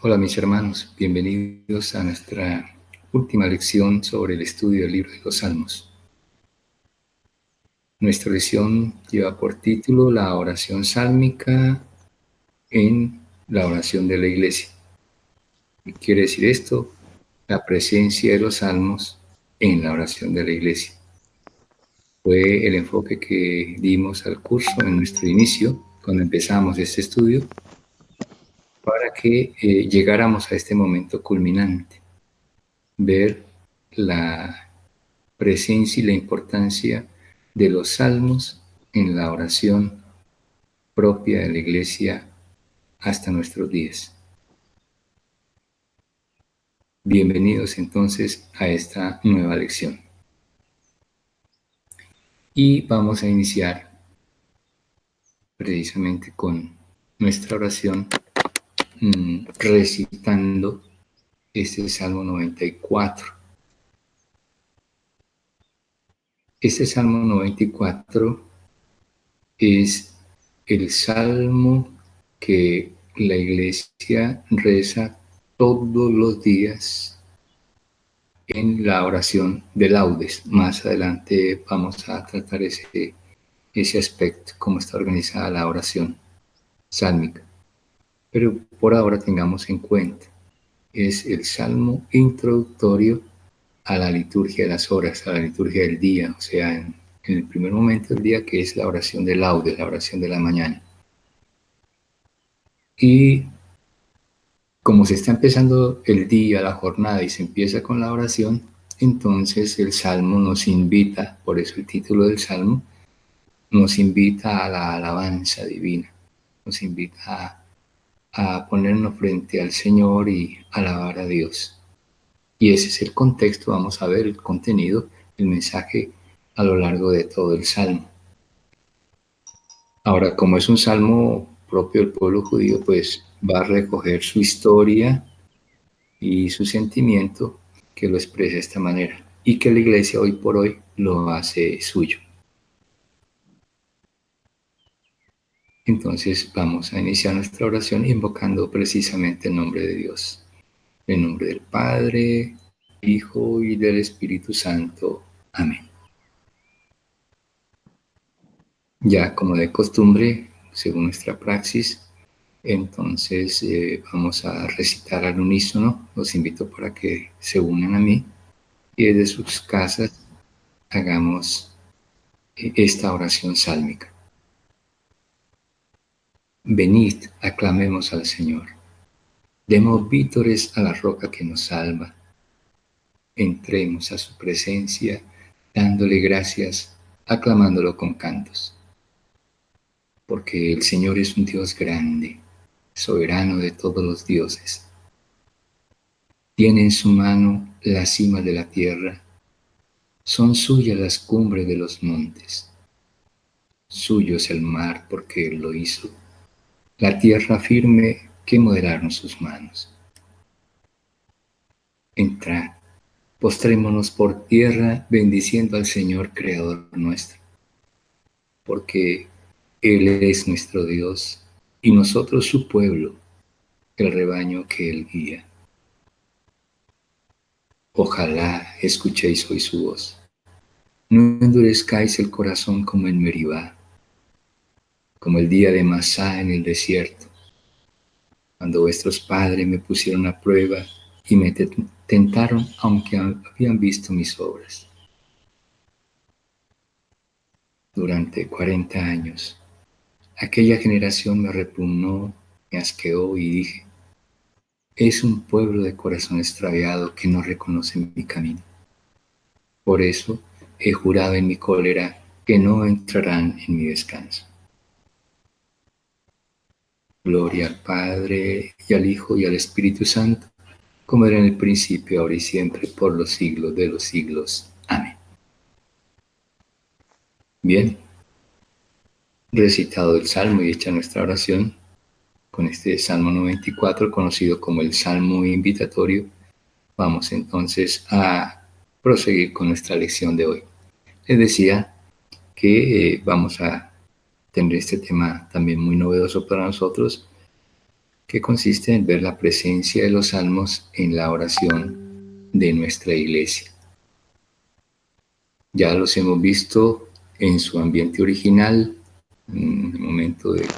Hola mis hermanos, bienvenidos a nuestra última lección sobre el estudio del libro de los Salmos. Nuestra lección lleva por título la oración sálmica en la oración de la iglesia. ¿Qué quiere decir esto? La presencia de los salmos en la oración de la iglesia. Fue el enfoque que dimos al curso en nuestro inicio, cuando empezamos este estudio, para que llegáramos a este momento culminante, ver la presencia y la importancia de los salmos en la oración propia de la iglesia hasta nuestros días. Bienvenidos entonces a esta nueva lección. Y vamos a iniciar precisamente con nuestra oración recitando este Salmo 94. Este Salmo 94 es el salmo que la iglesia reza todos los días en la oración de laudes. Más adelante vamos a tratar ese aspecto, cómo está organizada la oración sálmica. Pero por ahora tengamos en cuenta, es el salmo introductorio a la liturgia de las horas, a la liturgia del día, o sea, en el primer momento del día, que es la oración de laudes, la oración de la mañana. Y como se está empezando el día, la jornada, y se empieza con la oración, entonces el Salmo nos invita, por eso el título del Salmo, nos invita a la alabanza divina, nos invita a ponernos frente al Señor y alabar a Dios. Y ese es el contexto, vamos a ver el contenido, el mensaje a lo largo de todo el Salmo. Ahora, como es un Salmo propio del pueblo judío, pues va a recoger su historia y su sentimiento, que lo expresa de esta manera, y que la iglesia hoy por hoy lo hace suyo. Entonces vamos a iniciar nuestra oración invocando precisamente el nombre de Dios. En nombre del Padre, Hijo y del Espíritu Santo. Amén. Ya como de costumbre, según nuestra praxis, entonces vamos a recitar al unísono. Los invito para que se unan a mí y desde sus casas hagamos esta oración sálmica. Venid, aclamemos al Señor. Demos vítores a la roca que nos salva. Entremos a su presencia, dándole gracias, aclamándolo con cantos. Porque el Señor es un Dios grande, soberano de todos los dioses. Tiene en su mano la cima de la tierra, son suyas las cumbres de los montes. Suyo es el mar porque Él lo hizo, la tierra firme que modelaron sus manos. Entrad, postrémonos por tierra bendiciendo al Señor Creador nuestro, porque Él es nuestro Dios y nosotros su pueblo, el rebaño que Él guía. Ojalá escuchéis hoy su voz. No endurezcáis el corazón como en Meribá, como el día de Masá en el desierto, cuando vuestros padres me pusieron a prueba y me tentaron aunque habían visto mis obras. Durante 40 años, aquella generación me repugnó, me asqueó y dije, es un pueblo de corazón extraviado que no reconoce mi camino. Por eso he jurado en mi cólera que no entrarán en mi descanso. Gloria al Padre, y al Hijo, y al Espíritu Santo, como era en el principio, ahora y siempre, por los siglos de los siglos. Amén. Bien, recitado el Salmo y hecha nuestra oración, con este Salmo 94, conocido como el Salmo invitatorio, vamos entonces a proseguir con nuestra lección de hoy. Les decía que vamos a tener este tema también muy novedoso para nosotros, que consiste en ver la presencia de los salmos en la oración de nuestra iglesia. Ya los hemos visto en su ambiente original, en el momento de que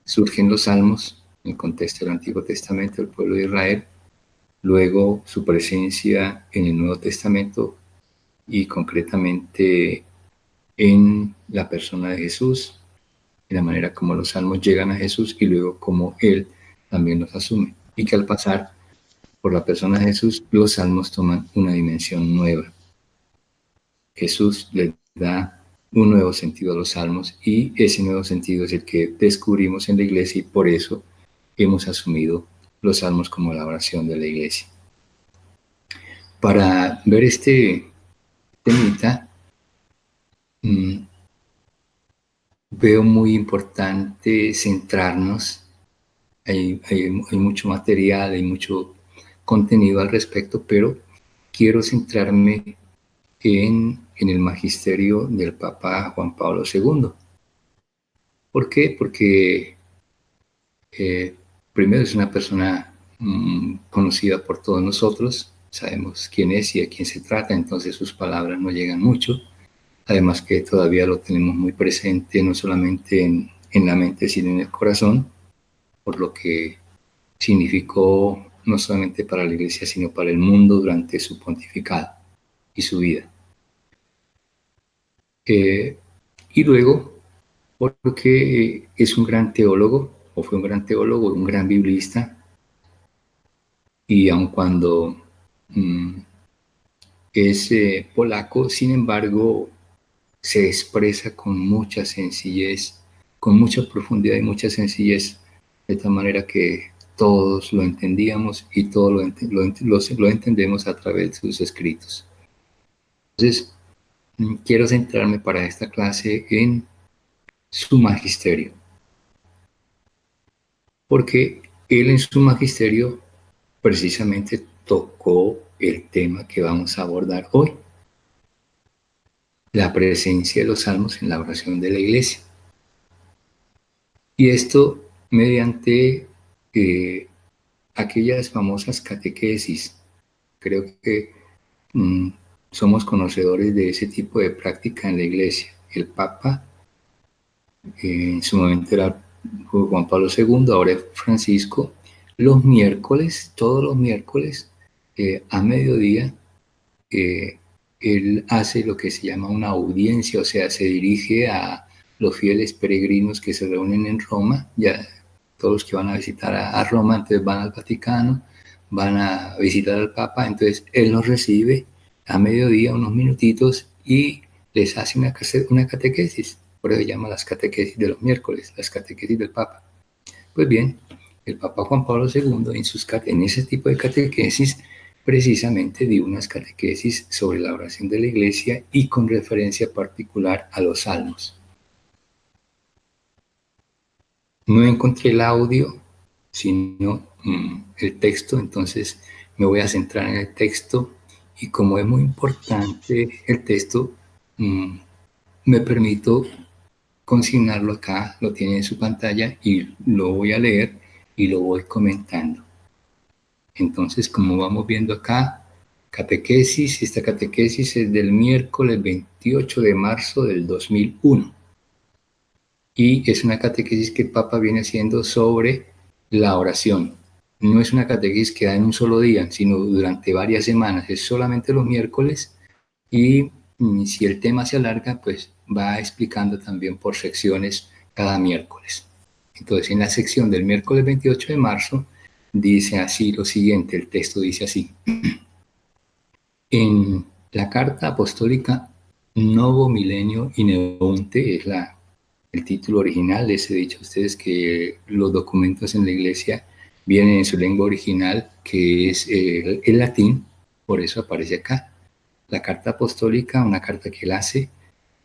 surgen los salmos, en el contexto del Antiguo Testamento del pueblo de Israel, luego su presencia en el Nuevo Testamento y concretamente en la persona de Jesús, en la manera como los salmos llegan a Jesús y luego como Él también los asume. Y que al pasar por la persona de Jesús, los salmos toman una dimensión nueva. Jesús les da un nuevo sentido a los salmos y ese nuevo sentido es el que descubrimos en la iglesia y por eso hemos asumido los salmos como la oración de la iglesia. Para ver este temita, veo muy importante centrarnos. Hay mucho material, hay mucho contenido al respecto, pero quiero centrarme en el magisterio del Papa Juan Pablo II. ¿Por qué? Porque primero es una persona conocida por todos nosotros, sabemos quién es y a quién se trata, entonces sus palabras no llegan mucho. Además que todavía lo tenemos muy presente, no solamente en la mente, sino en el corazón, por lo que significó no solamente para la Iglesia, sino para el mundo durante su pontificado y su vida. Y luego, porque es un gran teólogo, o fue un gran teólogo, un gran biblista, y aun cuando es polaco, sin embargo, se expresa con mucha sencillez, con mucha profundidad y mucha sencillez, de tal manera que todos lo entendíamos y todos lo entendemos a través de sus escritos. Entonces, quiero centrarme para esta clase en su magisterio, porque él en su magisterio precisamente tocó el tema que vamos a abordar hoy, la presencia de los salmos en la oración de la iglesia. Y esto mediante aquellas famosas catequesis. Creo que somos conocedores de ese tipo de práctica en la iglesia. El Papa, en su momento era Juan Pablo II, ahora es Francisco, los miércoles, todos los miércoles, a mediodía, él hace lo que se llama una audiencia, o sea, se dirige a los fieles peregrinos que se reúnen en Roma, ya todos los que van a visitar a Roma, entonces van al Vaticano, van a visitar al Papa, entonces él los recibe a mediodía, unos minutitos, y les hace una catequesis, por eso se llama las catequesis de los miércoles, las catequesis del Papa. Pues bien, el Papa Juan Pablo II en ese tipo de catequesis precisamente dio unas catequesis sobre la oración de la iglesia y con referencia particular a los salmos. No encontré el audio, sino el texto, entonces me voy a centrar en el texto y como es muy importante el texto, me permito consignarlo acá, lo tiene en su pantalla y lo voy a leer y lo voy comentando. Entonces, como vamos viendo acá, catequesis, esta catequesis es del miércoles 28 de marzo del 2001. Y es una catequesis que el Papa viene haciendo sobre la oración. No es una catequesis que da en un solo día, sino durante varias semanas. Es solamente los miércoles y si el tema se alarga, pues va explicando también por secciones cada miércoles. Entonces, en la sección del miércoles 28 de marzo, dice así lo siguiente, el texto dice así. En la carta apostólica Novo Milenio Ineunte, es el título original, les he dicho a ustedes que los documentos en la iglesia vienen en su lengua original, que es el latín, por eso aparece acá. La carta apostólica, una carta que él hace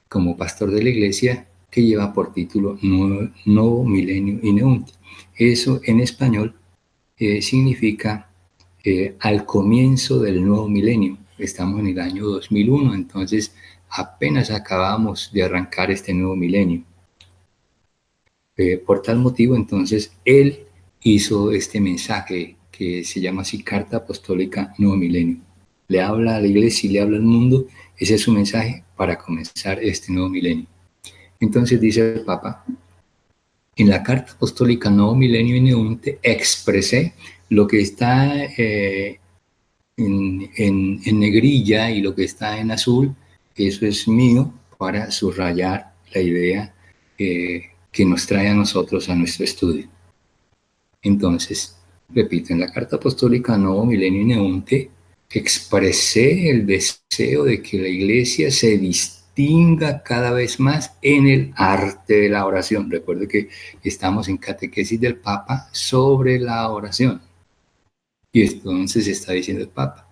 como pastor de la iglesia, que lleva por título Novo Milenio Ineunte. Eso en español significa al comienzo del nuevo milenio. Estamos en el año 2001, entonces apenas acabamos de arrancar este nuevo milenio. Por tal motivo, entonces, él hizo este mensaje que se llama así Carta Apostólica Nuevo Milenio. Le habla a la iglesia y le habla al mundo. Ese es su mensaje para comenzar este nuevo milenio. Entonces dice el Papa: en la Carta Apostólica Nuevo Milenio in Eunte expresé lo que está en negrilla y lo que está en azul. Eso es mío para subrayar la idea que nos trae a nosotros a nuestro estudio. Entonces, repito, en la Carta Apostólica Nuevo Milenio in Eunte expresé el deseo de que la Iglesia se distinga cada vez más en el arte de la oración. Recuerde que estamos en catequesis del Papa sobre la oración. Y entonces está diciendo el Papa: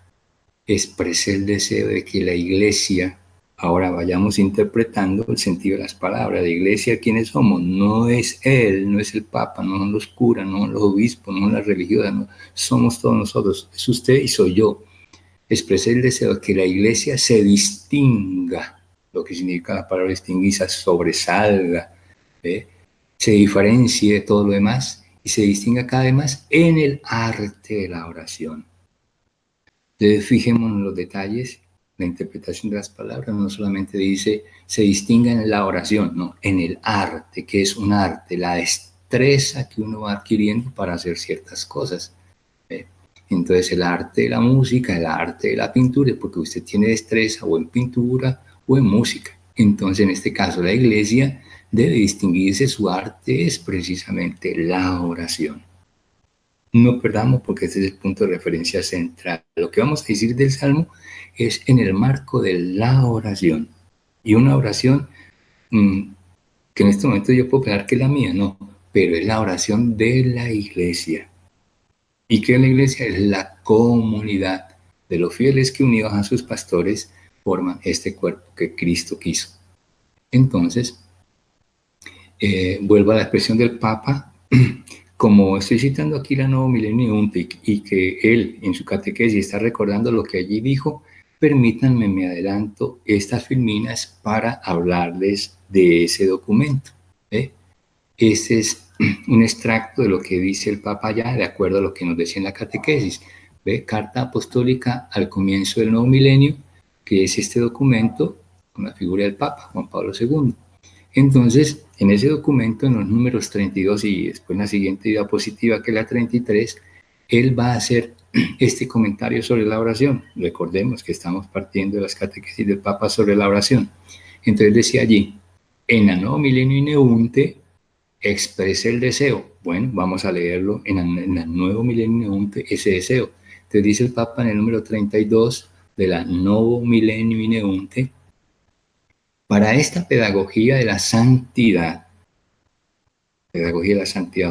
expresé el deseo de que la Iglesia, ahora vayamos interpretando el sentido de las palabras. La Iglesia, ¿quiénes somos? No es Él, no es el Papa, no son los curas, no son los obispos, no son las religiosas, no, somos todos nosotros, es usted y soy yo. Expresé el deseo de que la Iglesia se distinga, lo que significa la palabra distinguirse, sobresalga, se diferencie de todo lo demás y se distinga cada vez más en el arte de la oración. Entonces, fijémonos en los detalles. La interpretación de las palabras no solamente dice se distinga en la oración, no, en el arte, que es un arte, la destreza que uno va adquiriendo para hacer ciertas cosas. Entonces, el arte de la música, el arte de la pintura, porque usted tiene destreza o en pintura o en música. Entonces, en este caso, la Iglesia debe distinguirse, su arte es precisamente la oración. No perdamos, porque este es el punto de referencia central. Lo que vamos a decir del Salmo es en el marco de la oración. Y una oración que en este momento yo puedo pensar que es la mía, no, pero es la oración de la Iglesia. ¿Y qué es la Iglesia? Es la comunidad de los fieles que, unidos a sus pastores, forman este cuerpo que Cristo quiso. Entonces, vuelvo a la expresión del Papa. Como estoy citando aquí la Nuevo Milenio in Eunte y que él en su catequesis está recordando lo que allí dijo, permítanme, me adelanto estas filminas para hablarles de ese documento. Este es un extracto de lo que dice el Papa allá, de acuerdo a lo que nos decía en la catequesis. Carta Apostólica al comienzo del Nuevo Milenio, que es este documento con la figura del Papa, Juan Pablo II. Entonces, en ese documento, en los números 32 y después en la siguiente diapositiva, que es la 33, él va a hacer este comentario sobre la oración. Recordemos que estamos partiendo de las catequesis del Papa sobre la oración. Entonces decía allí: en la Nuevo Milenio in Eunte expresé el deseo. Bueno, vamos a leerlo en la Nuevo Milenio in Eunte, ese deseo. Entonces dice el Papa en el número 32 de la Nuevo Milenio in Eunte: para esta pedagogía de la santidad,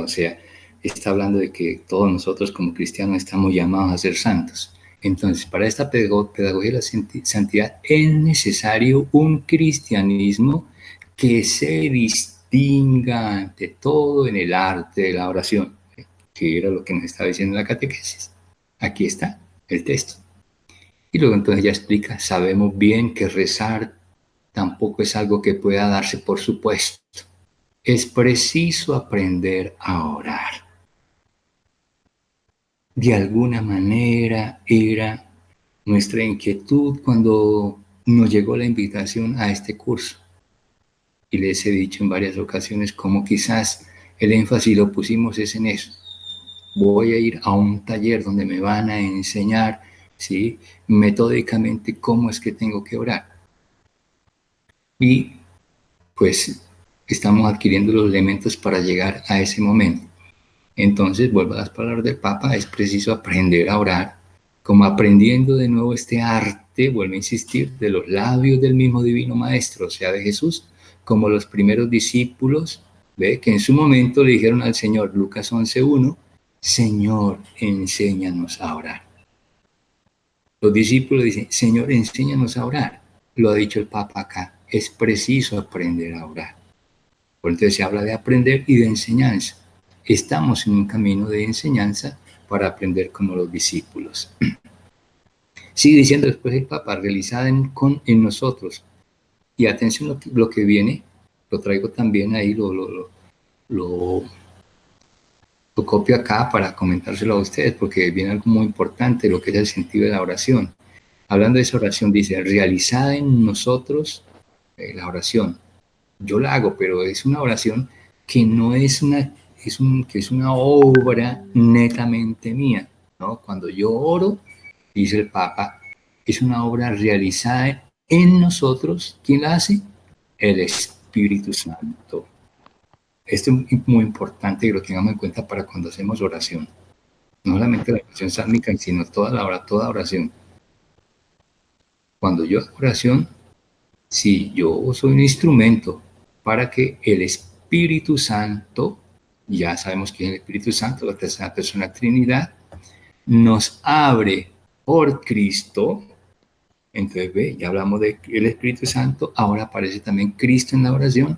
o sea, está hablando de que todos nosotros como cristianos estamos llamados a ser santos. Entonces, para esta pedagogía de la santidad es necesario un cristianismo que se distinga ante todo en el arte de la oración, que era lo que nos estaba diciendo en la catequesis. Aquí está el texto. Y luego entonces ya explica: sabemos bien que rezar tampoco es algo que pueda darse por supuesto. Es preciso aprender a orar. De alguna manera era nuestra inquietud cuando nos llegó la invitación a este curso. Y les he dicho en varias ocasiones cómo quizás el énfasis lo pusimos es en eso. Voy a ir a un taller donde me van a enseñar, ¿sí?, metódicamente cómo es que tengo que orar. Y pues estamos adquiriendo los elementos para llegar a ese momento. Entonces, vuelvo a las palabras del Papa: es preciso aprender a orar, como aprendiendo de nuevo este arte, vuelvo a insistir, de los labios del mismo Divino Maestro, o sea, de Jesús, como los primeros discípulos, que en su momento le dijeron al Señor, Lucas 11:1, Señor, enséñanos a orar. Los discípulos dicen, Señor, enséñanos a orar. Lo ha dicho el Papa acá: es preciso aprender a orar. Por entonces se habla de aprender y de enseñanza. Estamos en un camino de enseñanza para aprender como los discípulos. Sigue diciendo después el Papa: realizada en nosotros. Y atención lo que viene, lo traigo también ahí, lo lo copio acá para comentárselo a ustedes, porque viene algo muy importante, lo que es el sentido de la oración. Hablando de esa oración, dice, realizada en nosotros la oración. Yo la hago, pero es una oración que no es una, que es una obra netamente mía, ¿no? Cuando yo oro, dice el Papa, es una obra realizada en nosotros. ¿Quién la hace? El Espíritu Santo. Esto es muy importante que lo tengamos en cuenta para cuando hacemos oración. No solamente la oración sálmica, sino toda oración. Cuando yo hago oración, sí, yo soy un instrumento para que el Espíritu Santo, ya sabemos que es el Espíritu Santo, la tercera persona de la Trinidad, nos abre por Cristo. Entonces, ve, ya hablamos del Espíritu Santo, ahora aparece también Cristo en la oración,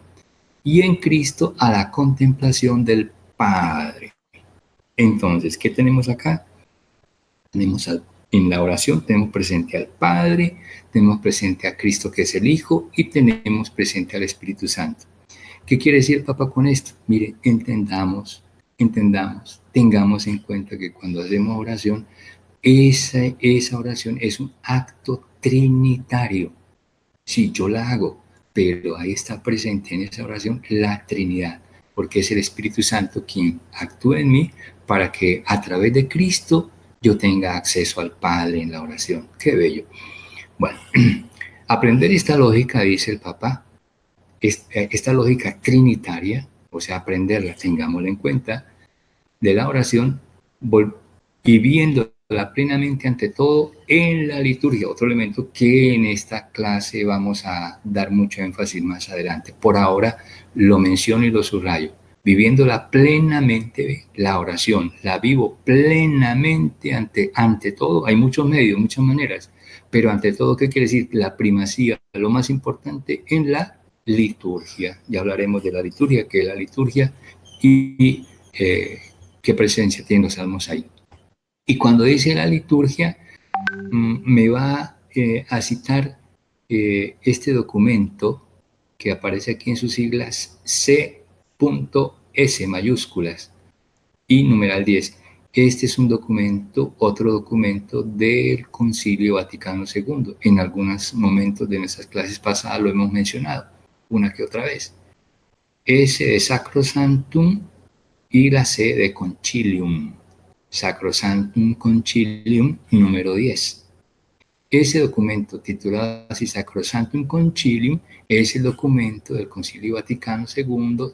y en Cristo a la contemplación del Padre. Entonces, ¿qué tenemos acá? Tenemos en la oración, tenemos presente al Padre, tenemos presente a Cristo que es el Hijo y tenemos presente al Espíritu Santo. ¿Qué quiere decir, papá, con esto? Mire, entendamos, tengamos en cuenta que cuando hacemos oración, esa oración es un acto trinitario. Sí, yo la hago, pero ahí está presente en esa oración la Trinidad, porque es el Espíritu Santo quien actúa en mí para que a través de Cristo yo tenga acceso al Padre en la oración. Qué bello. Bueno, aprender esta lógica, dice el Papa, esta lógica trinitaria, o sea, aprenderla, tengámosla en cuenta, de la oración, viviéndola plenamente ante todo en la liturgia, otro elemento que en esta clase vamos a dar mucho énfasis más adelante. Por ahora lo menciono y lo subrayo. Viviéndola plenamente, la oración, la vivo plenamente ante todo. Hay muchos medios, muchas maneras, pero ante todo, ¿qué quiere decir? La primacía, lo más importante en la liturgia. Ya hablaremos de la liturgia, que es la liturgia y qué presencia tienen los salmos ahí. Y cuando dice la liturgia, me va a citar este documento que aparece aquí en sus siglas C.S mayúsculas y numeral 10. Este es un documento, otro documento del Concilio Vaticano II. En algunos momentos de nuestras clases pasadas lo hemos mencionado, una que otra vez. S de Sacrosanctum y la C de Concilium. Sacrosanctum Concilium número 10. Ese documento titulado así Sacrosanctum Concilium es el documento del Concilio Vaticano II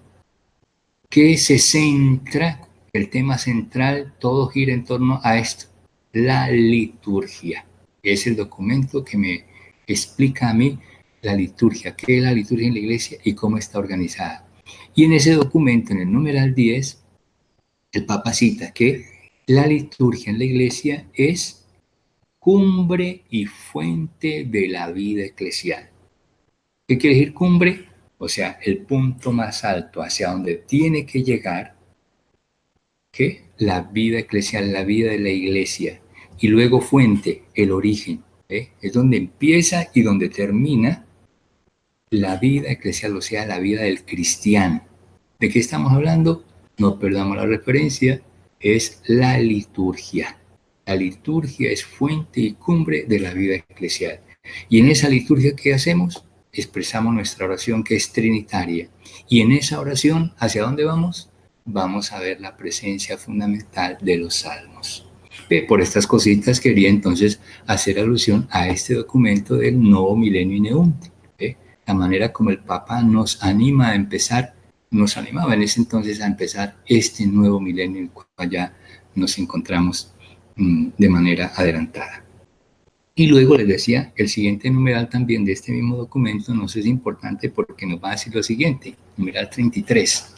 que se centra, el tema central, todo gira en torno a esto, la liturgia. Es el documento que me explica a mí la liturgia, qué es la liturgia en la iglesia y cómo está organizada. Y en ese documento, en el numeral 10, el Papa cita que la liturgia en la iglesia es cumbre y fuente de la vida eclesial. ¿Qué quiere decir cumbre? O sea, el punto más alto hacia donde tiene que llegar que la vida eclesial, la vida de la iglesia. Y luego fuente, el origen. Es donde empieza y donde termina la vida eclesial, o sea, la vida del cristiano. ¿De qué estamos hablando? No perdamos la referencia, es la liturgia. La liturgia es fuente y cumbre de la vida eclesial. Y en esa liturgia, ¿qué hacemos? Expresamos nuestra oración que es trinitaria. Y en esa oración, ¿hacia dónde vamos? Vamos a ver la presencia fundamental de los salmos. Por estas cositas quería entonces hacer alusión a este documento del Nuevo Milenio Ineunte. La manera como el Papa nos anima a empezar, nos animaba en ese entonces a empezar este nuevo milenio en el cual ya nos encontramos de manera adelantada. Y luego les decía, el siguiente numeral también de este mismo documento nos es importante porque nos va a decir lo siguiente, numeral 33.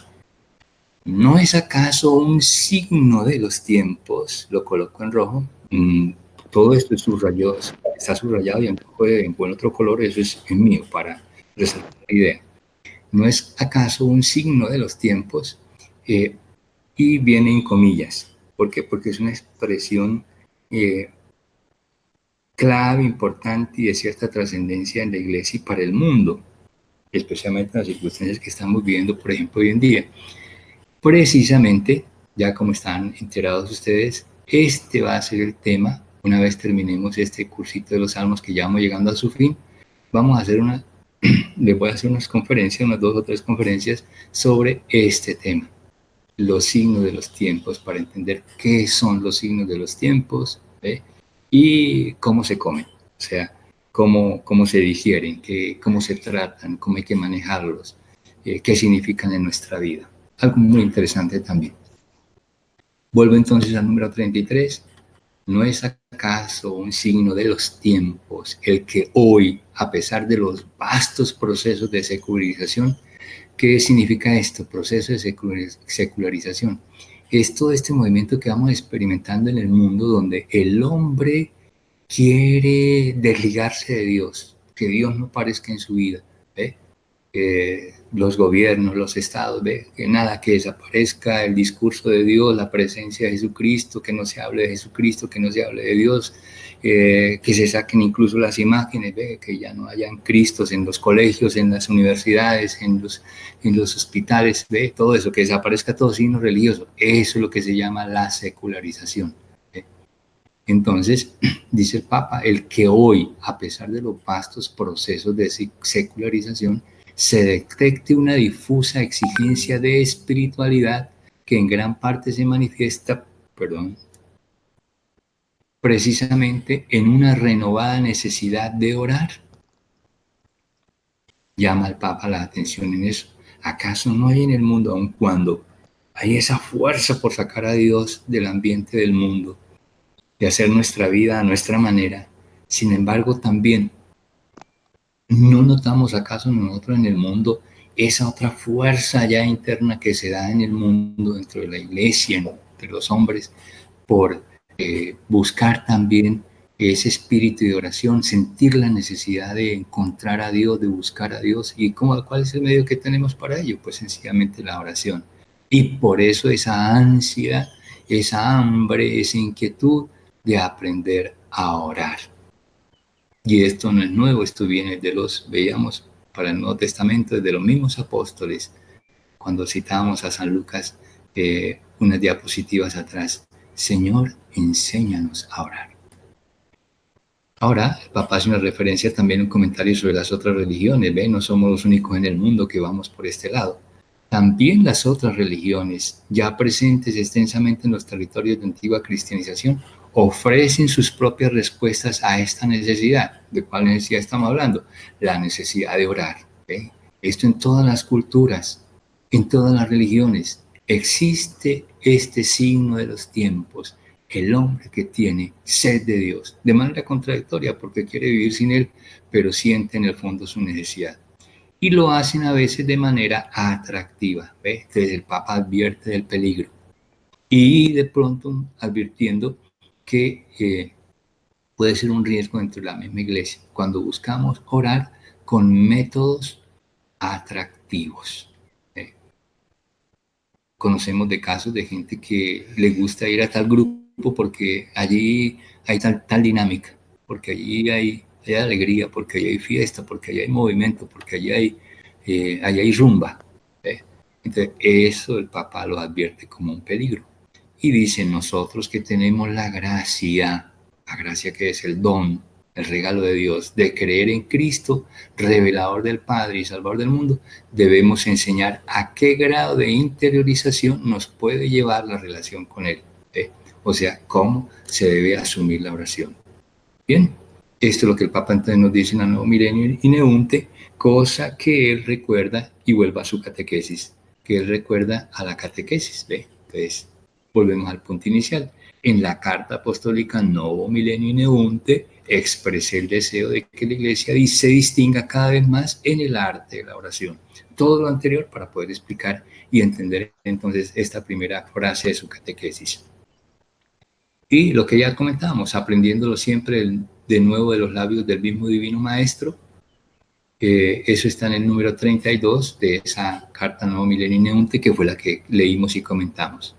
¿No es acaso un signo de los tiempos? Lo coloco en rojo. Todo esto es subrayado, está subrayado y en otro color, eso es mío para resaltar la idea. ¿No es acaso un signo de los tiempos? Y viene en comillas. ¿Por qué? Porque es una expresión clave, importante y de cierta trascendencia en la iglesia y para el mundo, especialmente en las circunstancias que estamos viviendo, por ejemplo, hoy en día. Precisamente ya como están enterados ustedes, este va a ser el tema. Una vez terminemos este cursito de los salmos que ya vamos llegando a su fin, vamos a hacer les voy a hacer unas conferencias, unas 2 o 3 conferencias sobre este tema, los signos de los tiempos, para entender qué son los signos de los tiempos, ¿ve? Y cómo se comen, o sea, cómo se digieren, cómo se tratan, cómo hay que manejarlos, qué significan en nuestra vida. Algo muy interesante también. Vuelvo entonces al número 33. ¿No es acaso un signo de los tiempos el que hoy, a pesar de los vastos procesos de secularización, qué significa esto, proceso de secularización? Es todo este movimiento que vamos experimentando en el mundo donde el hombre quiere desligarse de Dios, que Dios no parezca en su vida, ¿ve? Los gobiernos, los estados, ¿ve? Que nada, que desaparezca el discurso de Dios, la presencia de Jesucristo, que no se hable de Jesucristo, que no se hable de Dios, que se saquen incluso las imágenes, ¿ve? Que ya no hayan Cristos en los colegios, en las universidades, en los hospitales, ¿ve? Todo eso, que desaparezca todo signo religioso. Eso es lo que se llama la secularización. Entonces, dice el Papa, el que hoy, a pesar de los vastos procesos de secularización, se detecte una difusa exigencia de espiritualidad que en gran parte se manifiesta, precisamente en una renovada necesidad de orar. Llama al Papa la atención en eso. ¿Acaso no hay en el mundo, aun cuando hay esa fuerza por sacar a Dios del ambiente del mundo, de hacer nuestra vida a nuestra manera? Sin embargo, también, ¿no notamos acaso nosotros en el mundo esa otra fuerza ya interna que se da en el mundo, dentro de la iglesia, entre los hombres, por buscar también ese espíritu de oración, sentir la necesidad de encontrar a Dios, de buscar a Dios? ¿Y cuál es el medio que tenemos para ello? Pues sencillamente la oración. Y por eso esa ansia, esa hambre, esa inquietud de aprender a orar. Y esto no es nuevo, esto viene veíamos para el Nuevo Testamento, desde los mismos apóstoles, cuando citábamos a San Lucas unas diapositivas atrás. Señor, enséñanos a orar. Ahora, el Papa hace una referencia también, un comentario sobre las otras religiones. ¿Ve? No somos los únicos en el mundo que vamos por este lado. También las otras religiones, ya presentes extensamente en los territorios de antigua cristianización, ofrecen sus propias respuestas a esta necesidad. ¿De cuál necesidad estamos hablando? La necesidad de orar. ¿Ve? Esto en todas las culturas, en todas las religiones. Existe este signo de los tiempos, el hombre que tiene sed de Dios, de manera contradictoria porque quiere vivir sin Él, pero siente en el fondo su necesidad. Y lo hacen a veces de manera atractiva. ¿Ve? Entonces el Papa advierte del peligro. Y de pronto advirtiendo que puede ser un riesgo dentro de la misma iglesia, cuando buscamos orar con métodos atractivos. Conocemos de casos de gente que le gusta ir a tal grupo porque allí hay tal dinámica, porque allí hay alegría, porque allí hay fiesta, porque allí hay movimiento, porque allí hay rumba. Entonces, eso el Papa lo advierte como un peligro. Y dice, nosotros que tenemos la gracia que es el don, el regalo de Dios, de creer en Cristo, revelador del Padre y Salvador del mundo, debemos enseñar a qué grado de interiorización nos puede llevar la relación con Él. O sea, cómo se debe asumir la oración. Bien, esto es lo que el Papa entonces nos dice en el Nuevo Milenio Ineunte, cosa que él recuerda y vuelva a su catequesis, que él recuerda a la catequesis. ¿Ve? Entonces, volvemos al punto inicial. En la carta apostólica Novo Milenio Ineunte expresé el deseo de que la Iglesia se distinga cada vez más en el arte de la oración. Todo lo anterior para poder explicar y entender entonces esta primera frase de su catequesis. Y lo que ya comentábamos, aprendiéndolo siempre de nuevo de los labios del mismo Divino Maestro, eso está en el número 32 de esa carta Nuevo Milenio Ineunte, que fue la que leímos y comentamos.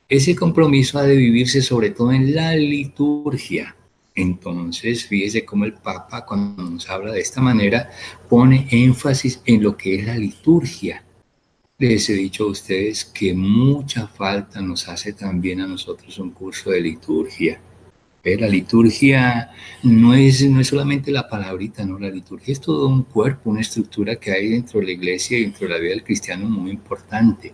Ese compromiso ha de vivirse sobre todo en la liturgia. Entonces, fíjese cómo el Papa, cuando nos habla de esta manera, pone énfasis en lo que es la liturgia. les he dicho a ustedes que mucha falta nos hace también a nosotros un curso de liturgia. La liturgia no es solamente la palabrita, no, la liturgia es todo un cuerpo, una estructura que hay dentro de la iglesia y dentro de la vida del cristiano muy importante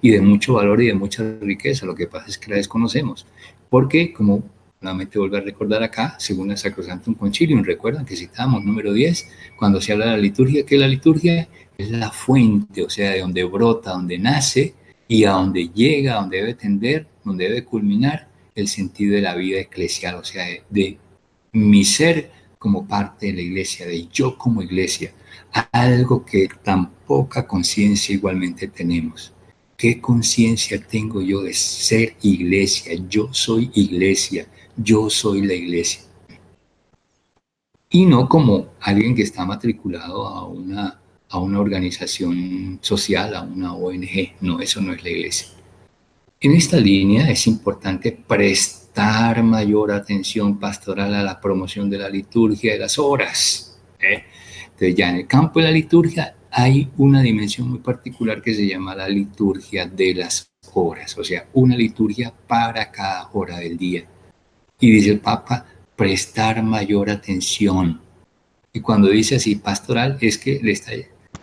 y de mucho valor y de mucha riqueza. Lo que pasa es que la desconocemos, porque como nuevamente vuelvo a recordar acá, según el Sacrosanctum Concilium, recuerdan que citamos número 10, cuando se habla de la liturgia, que la liturgia es la fuente, o sea, de donde brota, donde nace y a donde llega, a donde debe tender, donde debe culminar el sentido de la vida eclesial, o sea, de mi ser como parte de la iglesia, de yo como iglesia, algo que tan poca conciencia igualmente tenemos. ¿Qué conciencia tengo yo de ser iglesia? Yo soy iglesia, yo soy la iglesia. Y no como alguien que está matriculado a una organización social, a una ONG. No, eso no es la iglesia. En esta línea es importante prestar mayor atención pastoral a la promoción de la liturgia de las horas. Entonces ya en el campo de la liturgia hay una dimensión muy particular que se llama la liturgia de las horas, o sea, una liturgia para cada hora del día. Y dice el Papa, prestar mayor atención. Y cuando dice así pastoral, es que le está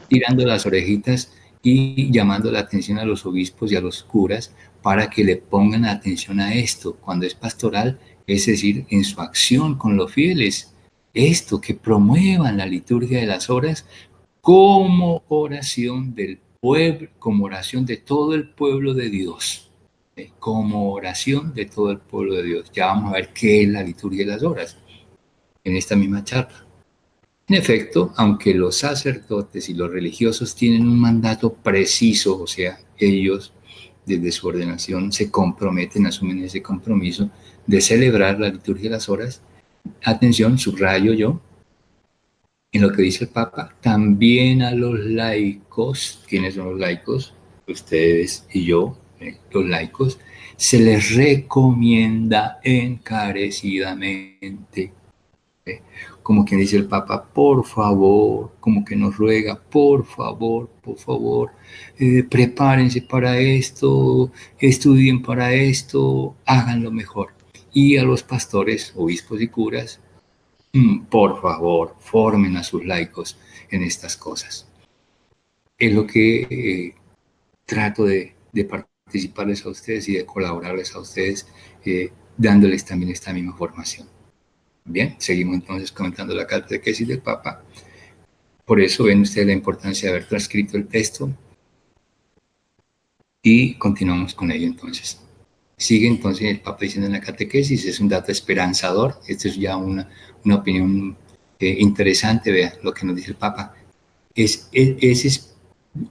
tirando las orejitas y llamando la atención a los obispos y a los curas para que le pongan atención a esto. Cuando es pastoral, es decir, en su acción con los fieles, esto, que promuevan la liturgia de las horas como oración del pueblo, como oración de todo el pueblo de Dios, como oración de todo el pueblo de Dios. Ya vamos a ver qué es la liturgia de las horas en esta misma charla. En efecto, aunque los sacerdotes y los religiosos tienen un mandato preciso, o sea, ellos desde su ordenación se comprometen, asumen ese compromiso de celebrar la liturgia de las horas, atención, subrayo yo, en lo que dice el Papa, también a los laicos. ¿Quiénes son los laicos? Ustedes y yo, los laicos, se les recomienda encarecidamente, como quien dice el Papa, por favor, como que nos ruega, por favor, prepárense para esto, estudien para esto, háganlo mejor. Y a los pastores, obispos y curas, por favor, formen a sus laicos en estas cosas. Es lo que trato de participarles a ustedes y de colaborarles a ustedes, dándoles también esta misma formación. Bien, seguimos entonces comentando la catequesis del Papa. Por eso ven ustedes la importancia de haber transcrito el texto y continuamos con ello entonces. Sigue entonces el Papa diciendo en la catequesis, es un dato esperanzador, esto es ya una opinión interesante, vean lo que nos dice el Papa, es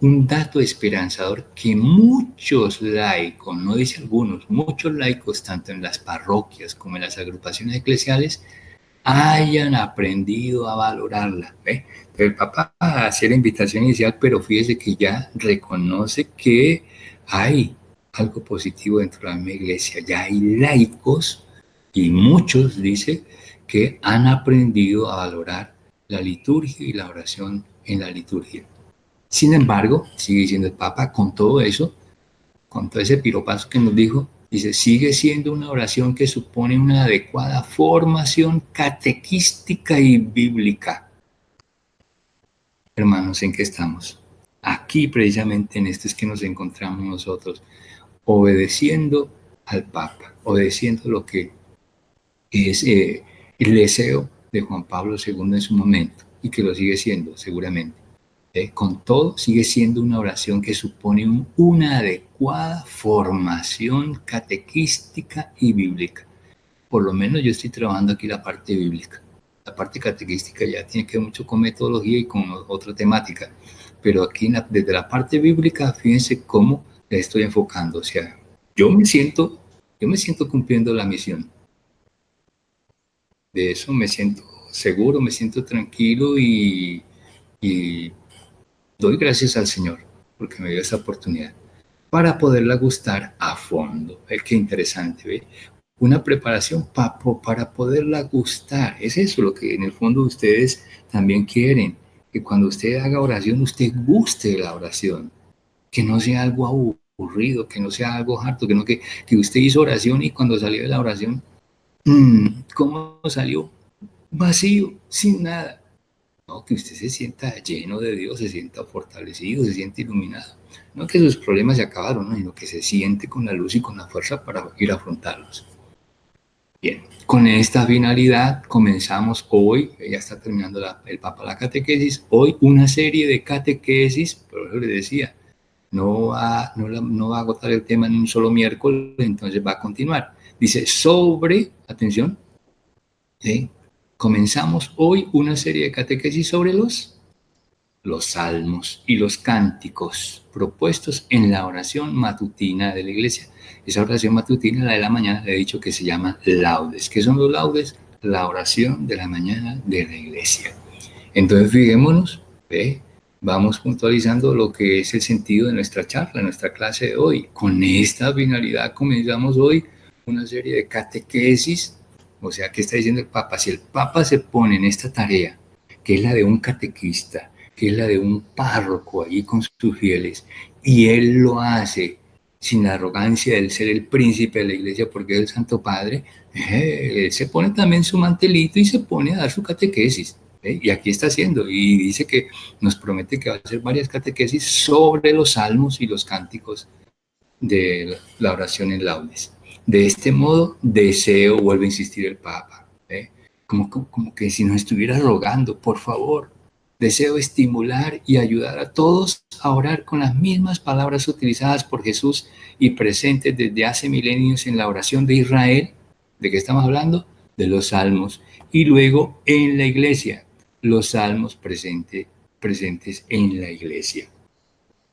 un dato esperanzador que muchos laicos, no dice algunos, muchos laicos, tanto en las parroquias como en las agrupaciones eclesiales, hayan aprendido a valorarla. Entonces el Papa hacía la invitación inicial, pero fíjese que ya reconoce que hay algo positivo dentro de la misma iglesia. Ya hay laicos y muchos, dice, que han aprendido a valorar la liturgia y la oración en la liturgia. Sin embargo, sigue diciendo el Papa, con todo eso, con todo ese piropazo que nos dijo, dice, sigue siendo una oración que supone una adecuada formación catequística y bíblica. Hermanos, ¿en qué estamos? Aquí precisamente en esto es que nos encontramos nosotros, obedeciendo al Papa, obedeciendo lo que es el deseo de Juan Pablo II en su momento y que lo sigue siendo seguramente. Con todo, sigue siendo una oración que supone una adecuada formación catequística y bíblica. Por lo menos yo estoy trabajando aquí la parte bíblica. La parte catequística ya tiene que ver mucho con metodología y con otra temática. Pero aquí desde la parte bíblica, fíjense cómo la estoy enfocando. O sea, yo me siento cumpliendo la misión. De eso me siento seguro, me siento tranquilo y doy gracias al Señor porque me dio esa oportunidad para poderla gustar a fondo. Qué interesante, ¿ve? Una preparación para poderla gustar. Es eso lo que en el fondo ustedes también quieren, que cuando usted haga oración, usted guste de la oración. que no sea algo aburrido, que no sea algo harto, que usted hizo oración y cuando salió de la oración, ¿cómo salió? Vacío, sin nada. No, que usted se sienta lleno de Dios, se sienta fortalecido, se siente iluminado. No que sus problemas se acabaron, ¿no? Sino que se siente con la luz y con la fuerza para ir a afrontarlos. Bien, con esta finalidad comenzamos hoy, ya está terminando el Papa la catequesis, hoy una serie de catequesis, por eso le decía, no va a agotar el tema en un solo miércoles, entonces va a continuar. Dice sobre, atención, ¿sí? Comenzamos hoy una serie de catequesis sobre los salmos y los cánticos propuestos en la oración matutina de la iglesia. Esa oración matutina, la de la mañana, le he dicho que se llama laudes. ¿Qué son los laudes? La oración de la mañana de la iglesia. Entonces, fijémonos, ¿ve? Vamos puntualizando lo que es el sentido de nuestra charla, nuestra clase de hoy. Con esta finalidad comenzamos hoy una serie de catequesis. O sea, ¿qué está diciendo el Papa? Si el Papa se pone en esta tarea, que es la de un catequista, que es la de un párroco allí con sus fieles, y él lo hace sin la arrogancia de ser el príncipe de la iglesia porque es el Santo Padre, él se pone también su mantelito y se pone a dar su catequesis. Y aquí está haciendo, y dice que nos promete que va a hacer varias catequesis sobre los salmos y los cánticos de la oración en laudes. De este modo, deseo, vuelve a insistir el Papa, como que si nos estuviera rogando, por favor, deseo estimular y ayudar a todos a orar con las mismas palabras utilizadas por Jesús y presentes desde hace milenios en la oración de Israel. ¿De qué estamos hablando? De los salmos. Y luego en la iglesia, los salmos presentes en la iglesia.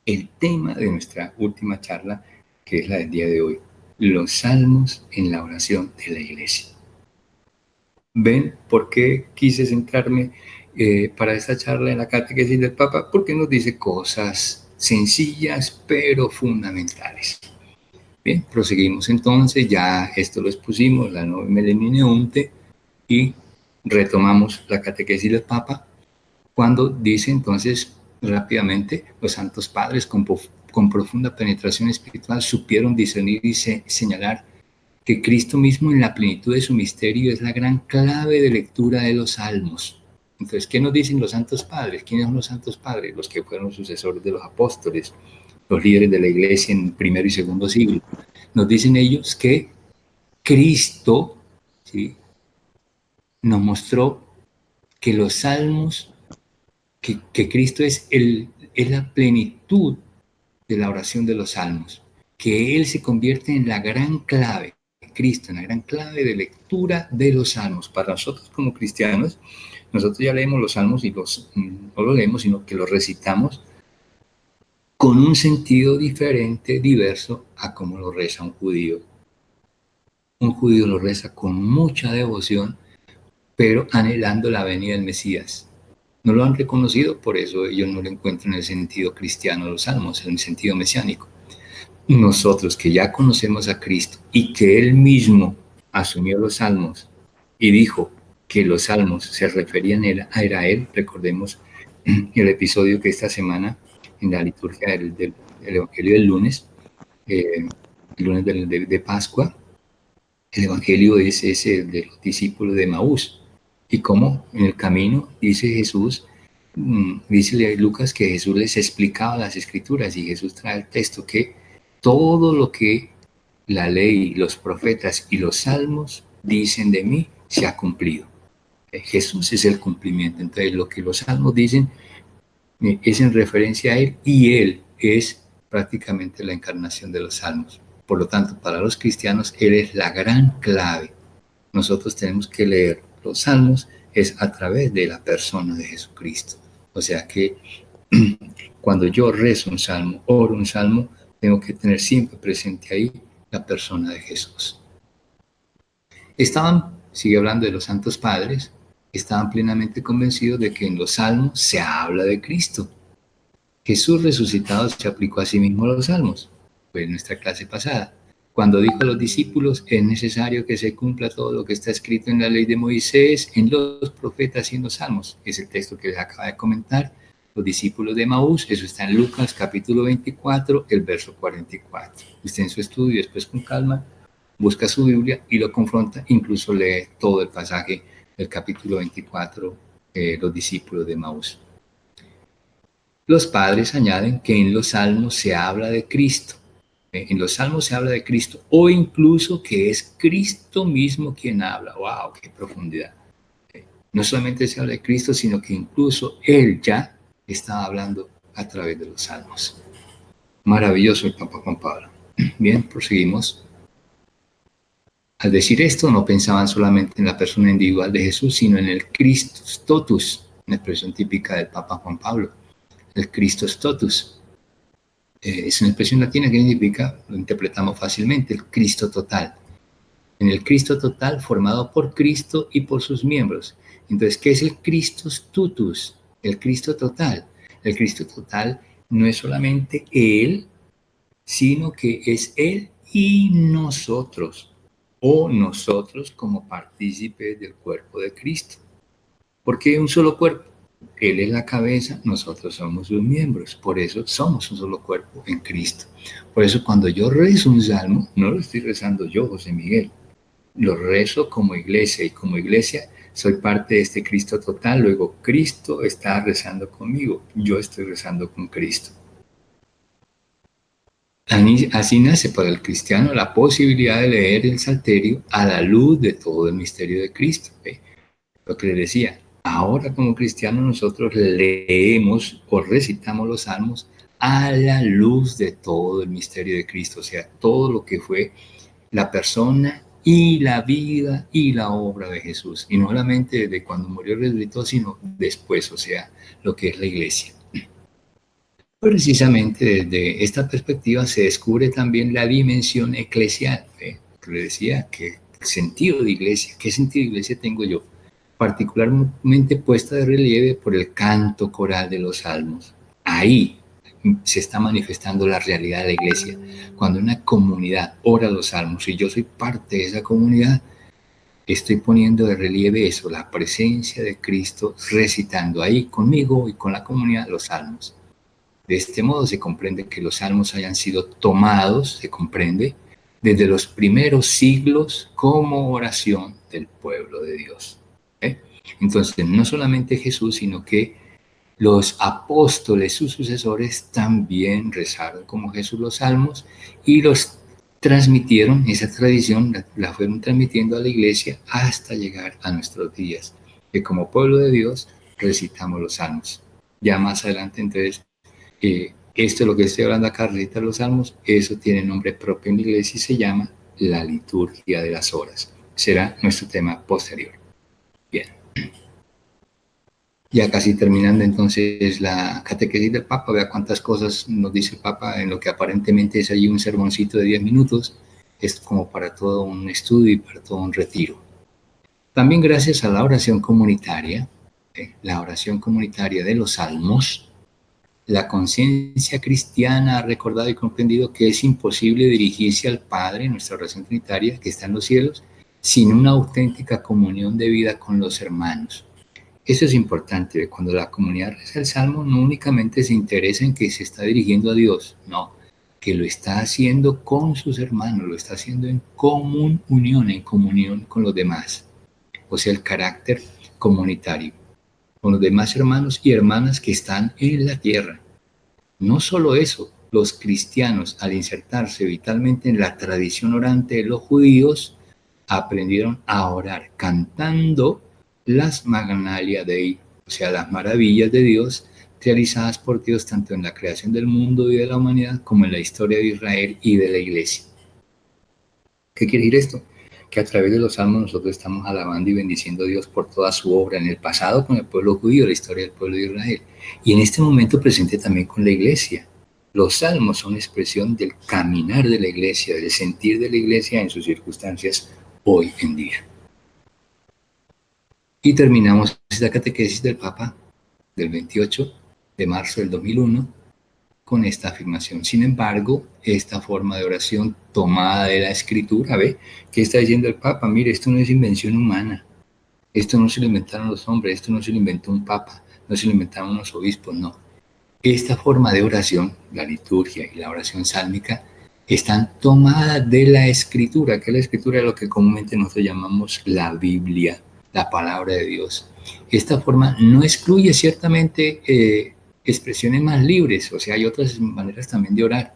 El tema de nuestra última charla, que es la del día de hoy, los salmos en la oración de la iglesia. ¿Ven por qué quise centrarme para esta charla en la catequesis del Papa? Porque nos dice cosas sencillas pero fundamentales. Bien, proseguimos entonces, ya esto lo expusimos, la Novum Melanium y retomamos la catequesis del Papa cuando dice entonces rápidamente, los santos padres con profunda penetración espiritual supieron discernir y señalar que Cristo mismo en la plenitud de su misterio es la gran clave de lectura de los salmos. Entonces, ¿qué nos dicen los santos padres? ¿Quiénes son los santos padres? Los que fueron sucesores de los apóstoles, los líderes de la iglesia en primero y segundo siglo. Nos dicen ellos que Cristo, ¿sí?, nos mostró que los salmos, que Cristo es la plenitud de la oración de los salmos, que Él se convierte en la gran clave, Cristo, en la gran clave de lectura de los salmos. Para nosotros como cristianos, nosotros ya leemos los salmos y no los leemos, sino que los recitamos con un sentido diferente, diverso a como lo reza un judío. Un judío lo reza con mucha devoción, pero anhelando la venida del Mesías. No lo han reconocido, por eso ellos no lo encuentran en el sentido cristiano de los salmos, en el sentido mesiánico. Nosotros que ya conocemos a Cristo y que Él mismo asumió los salmos y dijo que los salmos se referían a Él, recordemos el episodio que esta semana en la liturgia del Evangelio del lunes, el lunes de Pascua, el Evangelio es ese de los discípulos de Maús. Y cómo en el camino, dice Jesús, dice Lucas que Jesús les explicaba las escrituras y Jesús trae el texto que todo lo que la ley, los profetas y los salmos dicen de mí se ha cumplido. Jesús es el cumplimiento. Entonces lo que los salmos dicen es en referencia a Él y Él es prácticamente la encarnación de los salmos. Por lo tanto, para los cristianos, Él es la gran clave. Nosotros tenemos que leer los salmos es a través de la persona de Jesucristo. O sea que cuando yo rezo un salmo, oro un salmo, tengo que tener siempre presente ahí la persona de Jesús. Sigue hablando de los santos padres, estaban plenamente convencidos de que en los salmos se habla de Cristo. Jesús resucitado se aplicó a sí mismo a los salmos. Fue en nuestra clase pasada. Cuando dijo a los discípulos, es necesario que se cumpla todo lo que está escrito en la ley de Moisés, en los profetas y en los salmos. Es el texto que les acaba de comentar. los discípulos de Emaús. Eso está en Lucas capítulo 24, el verso 44. Usted en su estudio, después con calma, busca su Biblia y lo confronta, incluso lee todo el pasaje del capítulo 24, los discípulos de Emaús. Los padres añaden que en los salmos se habla de Cristo. En los salmos se habla de Cristo, o incluso que es Cristo mismo quien habla. ¡Wow! ¡Qué profundidad! No solamente se habla de Cristo, sino que incluso Él ya estaba hablando a través de los salmos. Maravilloso el Papa Juan Pablo. Bien, proseguimos. Al decir esto, no pensaban solamente en la persona individual de Jesús, sino en el Christus totus, una expresión típica del Papa Juan Pablo. El Christus totus. Es una expresión latina que significa, lo interpretamos fácilmente, el Cristo total. En el Cristo total formado por Cristo y por sus miembros. Entonces, ¿qué es el Christus totus? El Cristo total. El Cristo total no es solamente Él, sino que es Él y nosotros, o nosotros como partícipes del cuerpo de Cristo. ¿Por qué un solo cuerpo? Él es la cabeza, nosotros somos sus miembros. Por eso somos un solo cuerpo en Cristo. Por eso cuando yo rezo un salmo, no lo estoy rezando yo, José Miguel. Lo rezo como iglesia, y como iglesia soy parte de este Cristo total. Luego Cristo está rezando conmigo, yo estoy rezando con Cristo. Así nace para el cristiano la posibilidad de leer el Salterio a la luz de todo el misterio de Cristo. Lo que le decía, ahora como cristianos nosotros leemos o recitamos los salmos a la luz de todo el misterio de Cristo, o sea, todo lo que fue la persona y la vida y la obra de Jesús. Y no solamente desde cuando murió y resucitó, sino después, o sea, lo que es la iglesia. Precisamente desde esta perspectiva se descubre también la dimensión eclesial. Que le decía, ¿qué sentido de iglesia? ¿Qué sentido de iglesia tengo yo? Particularmente puesta de relieve por el canto coral de los salmos. Ahí se está manifestando la realidad de la iglesia. Cuando una comunidad ora los salmos y yo soy parte de esa comunidad, estoy poniendo de relieve eso, la presencia de Cristo recitando ahí conmigo y con la comunidad los salmos. De este modo se comprende que los salmos hayan sido tomados, se comprende, desde los primeros siglos como oración del pueblo de Dios. Entonces, no solamente Jesús, sino que los apóstoles, sus sucesores, también rezaron como Jesús los salmos y los transmitieron, esa tradición la fueron transmitiendo a la iglesia hasta llegar a nuestros días, que como pueblo de Dios recitamos los salmos. Ya más adelante, entonces, esto es lo que estoy hablando acá, recitar los salmos, eso tiene nombre propio en la iglesia y se llama la liturgia de las horas. Será nuestro tema posterior. Bien. Ya casi terminando entonces la catequesis del Papa, vea cuántas cosas nos dice el Papa en lo que aparentemente es allí un sermoncito de 10 minutos, es como para todo un estudio y para todo un retiro. También gracias a la oración comunitaria de los salmos, la conciencia cristiana ha recordado y comprendido que es imposible dirigirse al Padre en nuestra oración trinitaria que está en los cielos sin una auténtica comunión de vida con los hermanos. Eso es importante, cuando la comunidad reza el salmo no únicamente se interesa en que se está dirigiendo a Dios, no, que lo está haciendo con sus hermanos, lo está haciendo en común unión, en comunión con los demás, o sea, el carácter comunitario, con los demás hermanos y hermanas que están en la tierra. No solo eso, los cristianos, al insertarse vitalmente en la tradición orante de los judíos, aprendieron a orar cantando las Magnalia Dei, o sea, las maravillas de Dios realizadas por Dios tanto en la creación del mundo y de la humanidad como en la historia de Israel y de la iglesia. ¿Qué quiere decir esto? Que a través de los salmos nosotros estamos alabando y bendiciendo a Dios por toda su obra en el pasado con el pueblo judío, la historia del pueblo de Israel, y en este momento presente también con la iglesia. Los salmos son expresión del caminar de la iglesia, del sentir de la iglesia en sus circunstancias hoy en día. Y terminamos esta catequesis del Papa del 28 de marzo del 2001 con esta afirmación. Sin embargo, esta forma de oración tomada de la Escritura, ¿ve? ¿Qué está diciendo el Papa? Mire, esto no es invención humana. Esto no se lo inventaron los hombres, esto no se lo inventó un Papa, no se lo inventaron unos obispos, no. esta forma de oración, la liturgia y la oración sálmica, están tomadas de la escritura, que la escritura es lo que comúnmente nosotros llamamos la Biblia, la palabra de Dios. Esta forma no excluye ciertamente expresiones más libres, o sea, hay otras maneras también de orar.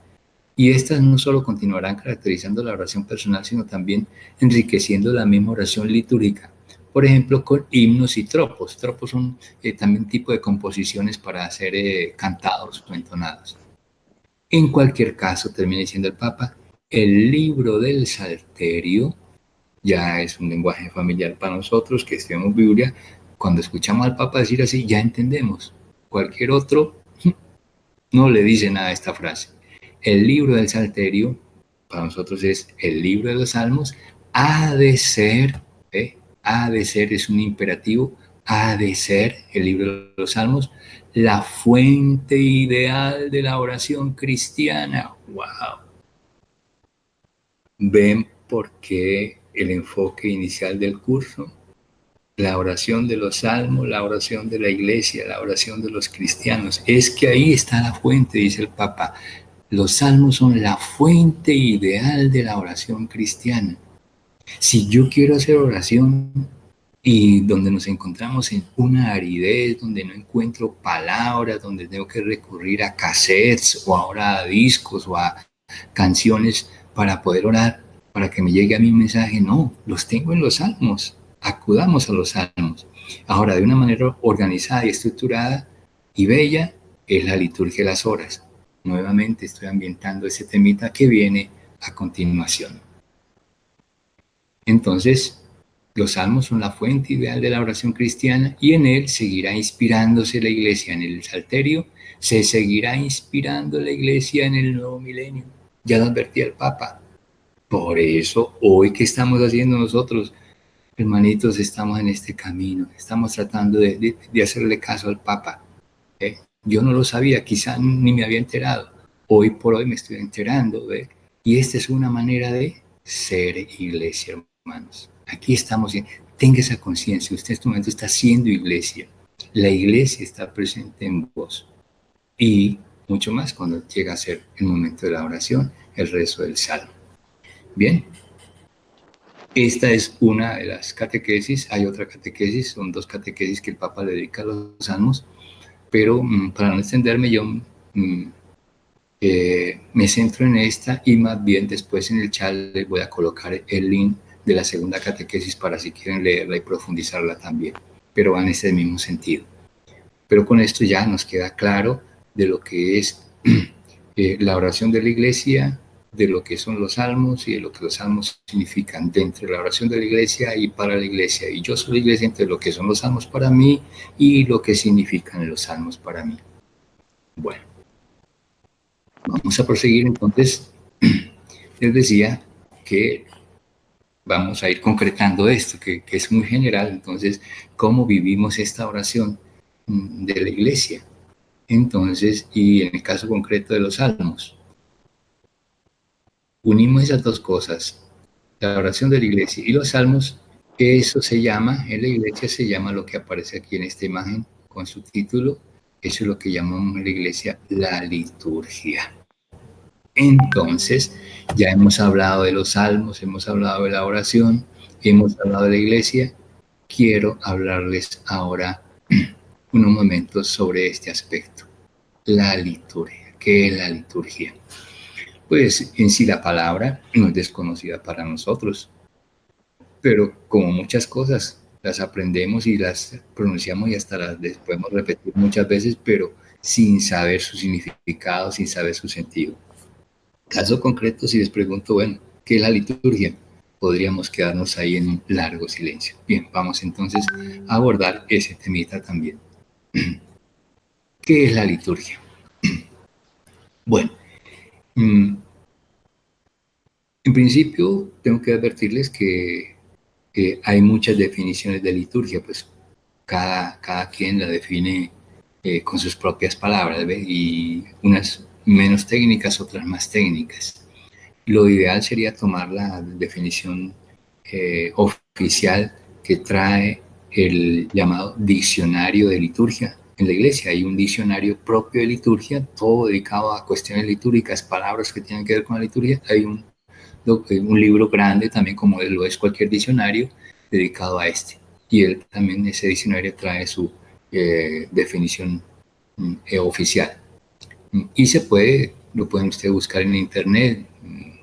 Y estas no solo continuarán caracterizando la oración personal, sino también enriqueciendo la misma oración litúrgica. Por ejemplo, con himnos y tropos. Tropos son también tipo de composiciones para ser cantados o entonados. En cualquier caso, termina diciendo el Papa, el libro del Salterio ya es un lenguaje familiar para nosotros que estudiamos Biblia. Cuando escuchamos al Papa decir así, ya entendemos. Cualquier otro no le dice nada a esta frase. El libro del Salterio, para nosotros es el libro de los Salmos, ha de ser, ha de ser, es un imperativo, ha de ser el libro de los Salmos, la fuente ideal de la oración cristiana. ¡Wow! ¿Ven por qué el enfoque inicial del curso? La oración de los salmos, la oración de la iglesia, la oración de los cristianos. Es que ahí está la fuente, dice el Papa. Los salmos son la fuente ideal de la oración cristiana. Si yo quiero hacer oración y donde nos encontramos en una aridez, donde no encuentro palabras, donde tengo que recurrir a cassettes o ahora a discos o a canciones para poder orar, para que me llegue a mi mensaje, no, los tengo en los salmos. Acudamos a los salmos. Ahora, de una manera organizada y estructurada y bella, es la liturgia de las horas. Nuevamente estoy ambientando ese temita que viene a continuación. Entonces, los salmos son la fuente ideal de la oración cristiana y en él seguirá inspirándose la iglesia en el Salterio, se seguirá inspirando la iglesia en el nuevo milenio. Ya lo advertía el Papa. Por eso, hoy, ¿qué estamos haciendo nosotros? Hermanitos, estamos en este camino, estamos tratando de hacerle caso al Papa. Yo no lo sabía, quizá ni me había enterado. Hoy por hoy me estoy enterando. Y esta es una manera de ser iglesia, hermanos. Aquí estamos, tenga esa conciencia, usted en este momento está siendo iglesia. La iglesia está presente en vos. Y mucho más cuando llega a ser el momento de la oración, el rezo del salmo. Bien. Esta es una de las catequesis, hay otra catequesis, son dos catequesis que el Papa le dedica a los salmos, pero para no extenderme yo me centro en esta y más bien después en el chat les voy a colocar el link de la segunda catequesis para si quieren leerla y profundizarla también, pero va en ese mismo sentido. Pero con esto ya nos queda claro de lo que es la oración de la iglesia, de lo que son los salmos y de lo que los salmos significan dentro de la oración de la iglesia y para la iglesia. Y yo soy la iglesia entre lo que son los salmos para mí y lo que significan los salmos para mí. Bueno, vamos a proseguir entonces. Les decía que vamos a ir concretando esto, que es muy general. Entonces, ¿cómo vivimos esta oración de la iglesia? Entonces, y en el caso concreto de los salmos, unimos esas dos cosas, la oración de la iglesia y los salmos, eso se llama, en la iglesia se llama lo que aparece aquí en esta imagen con su título, eso es lo que llamamos en la iglesia la liturgia. Entonces, ya hemos hablado de los salmos, hemos hablado de la oración, hemos hablado de la iglesia, quiero hablarles ahora unos momentos sobre este aspecto, la liturgia. ¿Qué es la liturgia? Pues en sí la palabra no es desconocida para nosotros, pero como muchas cosas, las aprendemos y las pronunciamos y hasta las podemos repetir muchas veces, pero sin saber su significado, sin saber su sentido. Caso concreto, si les pregunto, bueno, ¿qué es la liturgia? Podríamos quedarnos ahí en un largo silencio. Bien, vamos entonces a abordar ese temita también. ¿Qué es la liturgia? Bueno, en principio tengo que advertirles que hay muchas definiciones de liturgia, pues cada quien la define con sus propias palabras, ¿ve? Y unas menos técnicas, otras más técnicas. Lo ideal sería tomar la definición oficial que trae el llamado diccionario de liturgia, en la iglesia hay un diccionario propio de liturgia, todo dedicado a cuestiones litúrgicas, palabras que tienen que ver con la liturgia. Hay un libro grande también, como lo es cualquier diccionario, dedicado a este. Y él también, ese diccionario trae su definición oficial. Y lo pueden ustedes buscar en internet,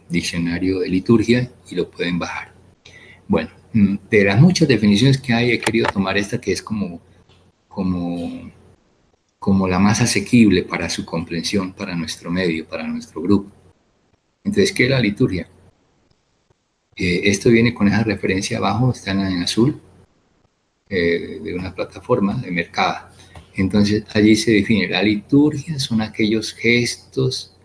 diccionario de liturgia, y lo pueden bajar. Bueno, de las muchas definiciones que hay, he querido tomar esta que es como la más asequible para su comprensión, para nuestro medio, para nuestro grupo. Entonces, ¿qué es la liturgia? Esto viene con esa referencia abajo, está en azul, de una plataforma de mercado. Entonces, allí se define, la liturgia son aquellos gestos,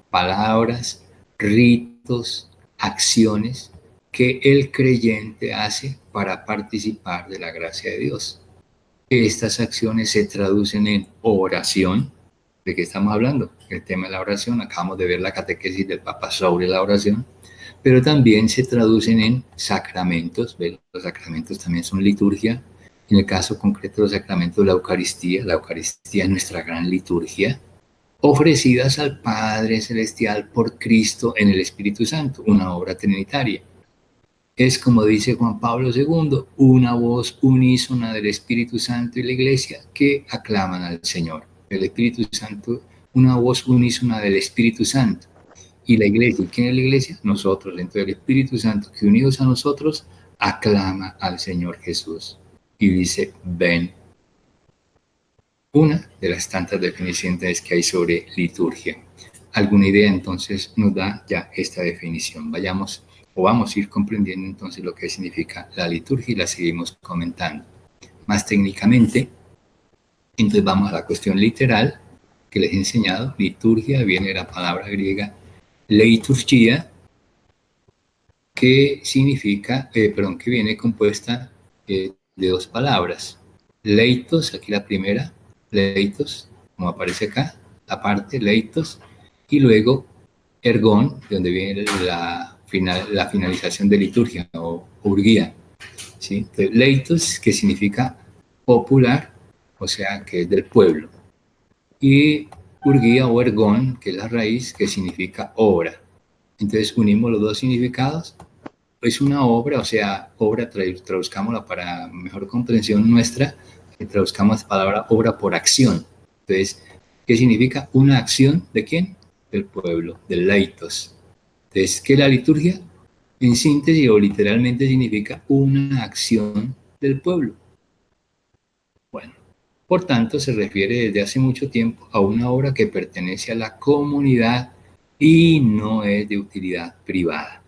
palabras, ritos, acciones que el creyente hace para participar de la gracia de Dios. Estas acciones se traducen en oración. ¿De qué estamos hablando? El tema de la oración. Acabamos de ver la catequesis del Papa sobre la oración. Pero también se traducen en sacramentos. ¿Ven? Los sacramentos también son liturgia. En el caso concreto de los sacramentos, la Eucaristía es nuestra gran liturgia, ofrecidas al Padre Celestial por Cristo en el Espíritu Santo, una obra trinitaria. Es, como dice Juan Pablo II, una voz unísona del Espíritu Santo y la Iglesia que aclaman al Señor. El Espíritu Santo, una voz unísona del Espíritu Santo y la Iglesia. ¿Y quién es la Iglesia? Nosotros. Entonces el Espíritu Santo, que unidos a nosotros, aclama al Señor Jesús y dice, ven. Una de las tantas definiciones que hay sobre liturgia. ¿Alguna idea entonces nos da ya esta definición? Vamos a ir comprendiendo entonces lo que significa la liturgia y la seguimos comentando. Más técnicamente, entonces vamos a la cuestión literal que les he enseñado. Liturgia viene de la palabra griega leiturgia, que significa, que viene compuesta de dos palabras. Leitos, aquí la primera, leitos, como aparece acá, aparte, leitos, y luego ergón, de donde viene la finalización de liturgia o urgía. ¿Sí? Entonces, leitos, que significa popular, o sea, que es del pueblo, y urgía o ergón, que es la raíz, que significa obra. Entonces unimos los dos significados. Es una obra, o sea, obra, traduzcámosla para mejor comprensión nuestra, traduzcamos la palabra obra por acción. Entonces, ¿qué significa? Una acción ¿de quién? Del pueblo, del leitos. Entonces, ¿qué es la liturgia? En síntesis o literalmente significa una acción del pueblo. Bueno, por tanto, se refiere desde hace mucho tiempo a una obra que pertenece a la comunidad y no es de utilidad privada.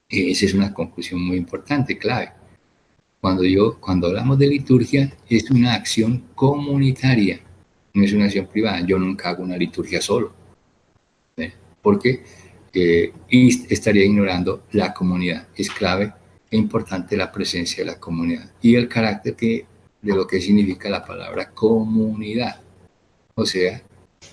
Esa es una conclusión muy importante, clave. Cuando hablamos de liturgia, es una acción comunitaria, no es una acción privada. Yo nunca hago una liturgia solo, porque estaría ignorando la comunidad. Es clave e importante la presencia de la comunidad y el carácter de lo que significa la palabra comunidad. O sea,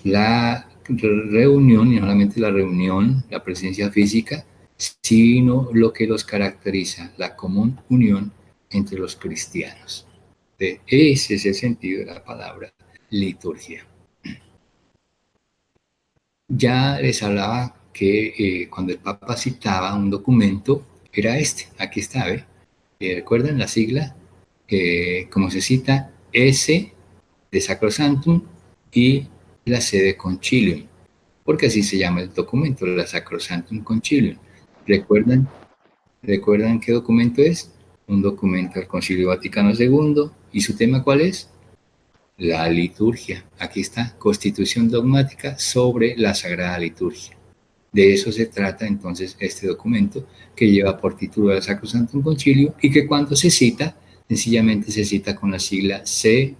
la reunión, y no solamente la reunión, la presencia física, sino lo que los caracteriza, la común unión entre los cristianos. Ese es el sentido de la palabra liturgia. Ya les hablaba que cuando el Papa citaba un documento, era este, aquí está, ¿ve? ¿Recuerdan la sigla? Como se cita, S de Sacrosanctum y la C de Concilium, porque así se llama el documento, la Sacrosanctum Concilium. ¿Recuerdan qué documento es? Un documento del Concilio Vaticano II. ¿Y su tema cuál es? La liturgia. Aquí está, Constitución Dogmática sobre la Sagrada Liturgia. De eso se trata entonces este documento, que lleva por título el Sacrosanctum Concilium y que cuando se cita, sencillamente se cita con la sigla S.C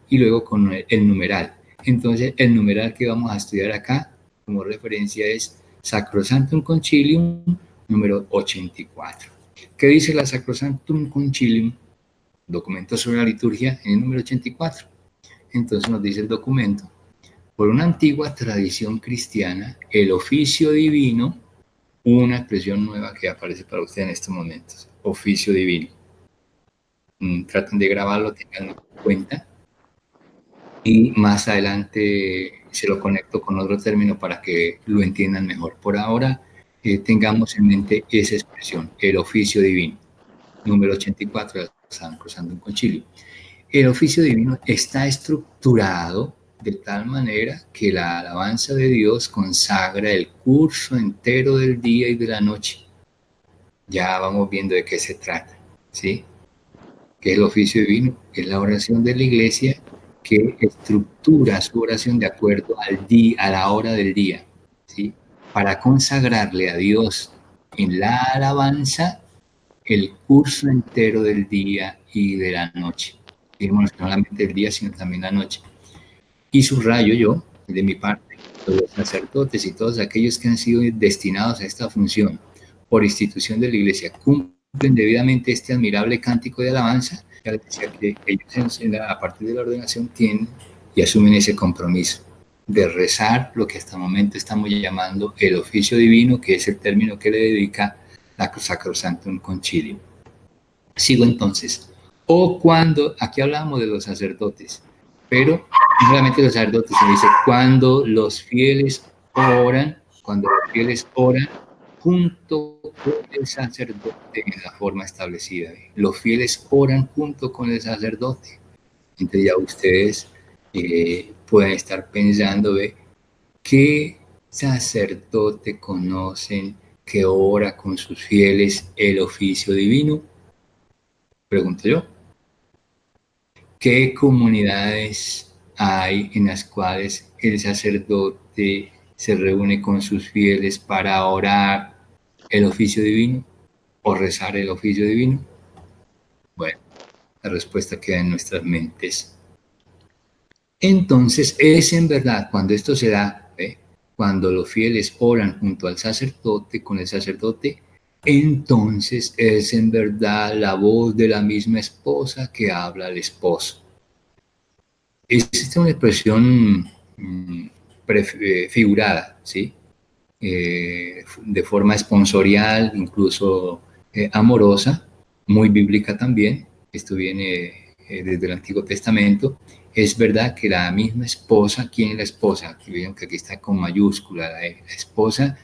y luego con el numeral. Entonces, el numeral que vamos a estudiar acá como referencia es Sacrosanctum Concilium número 84. ¿Qué dice la Sacrosanctum Concilium? Documento sobre la liturgia en el número 84. Entonces nos dice el documento: por una antigua tradición cristiana, el oficio divino una expresión nueva que aparece para usted en estos momentos, oficio divino. Traten de grabarlo, tenganlo en cuenta. Y más adelante se lo conecto con otro término para que lo entiendan mejor. Por ahora, tengamos en mente esa expresión, el oficio divino. Número 84, están cruzando un concilio. El oficio divino está estructurado de tal manera que la alabanza de Dios consagra el curso entero del día y de la noche. Ya vamos viendo de qué se trata, ¿sí? Que el oficio divino es la oración de la iglesia que estructura su oración de acuerdo al día, a la hora del día, ¿sí? Para consagrarle a Dios en la alabanza el curso entero del día y de la noche. Digamos, no solamente el día, sino también la noche. Y subrayo yo, de mi parte, los sacerdotes y todos aquellos que han sido destinados a esta función por institución de la Iglesia cumplen debidamente este admirable cántico de alabanza. Ya les decía que ellos a partir de la ordenación tienen y asumen ese compromiso de rezar lo que hasta el momento estamos llamando el oficio divino, que es el término que le dedica la Sacrosanctum Concilium. Sigo entonces. O cuando, aquí hablamos de los sacerdotes, pero no solamente los sacerdotes, se dice cuando los fieles oran junto con el sacerdote en la forma establecida. Los fieles oran junto con el sacerdote. Entonces ya ustedes pueden estar pensando de qué sacerdote conocen que ora con sus fieles el oficio divino. Pregunto yo. ¿Qué comunidades hay en las cuales el sacerdote se reúne con sus fieles para orar el oficio divino o rezar el oficio divino? Bueno, la respuesta queda en nuestras mentes. Entonces, es en verdad cuando esto se da, cuando los fieles oran junto al sacerdote, con el sacerdote, entonces es en verdad la voz de la misma esposa que habla al esposo. Existe una expresión figurada, ¿sí? De forma esponsorial, incluso amorosa, muy bíblica también. Esto viene desde el Antiguo Testamento. Es verdad que la misma esposa, ¿quién es la esposa? Aquí vieron que aquí está con mayúscula. La esposa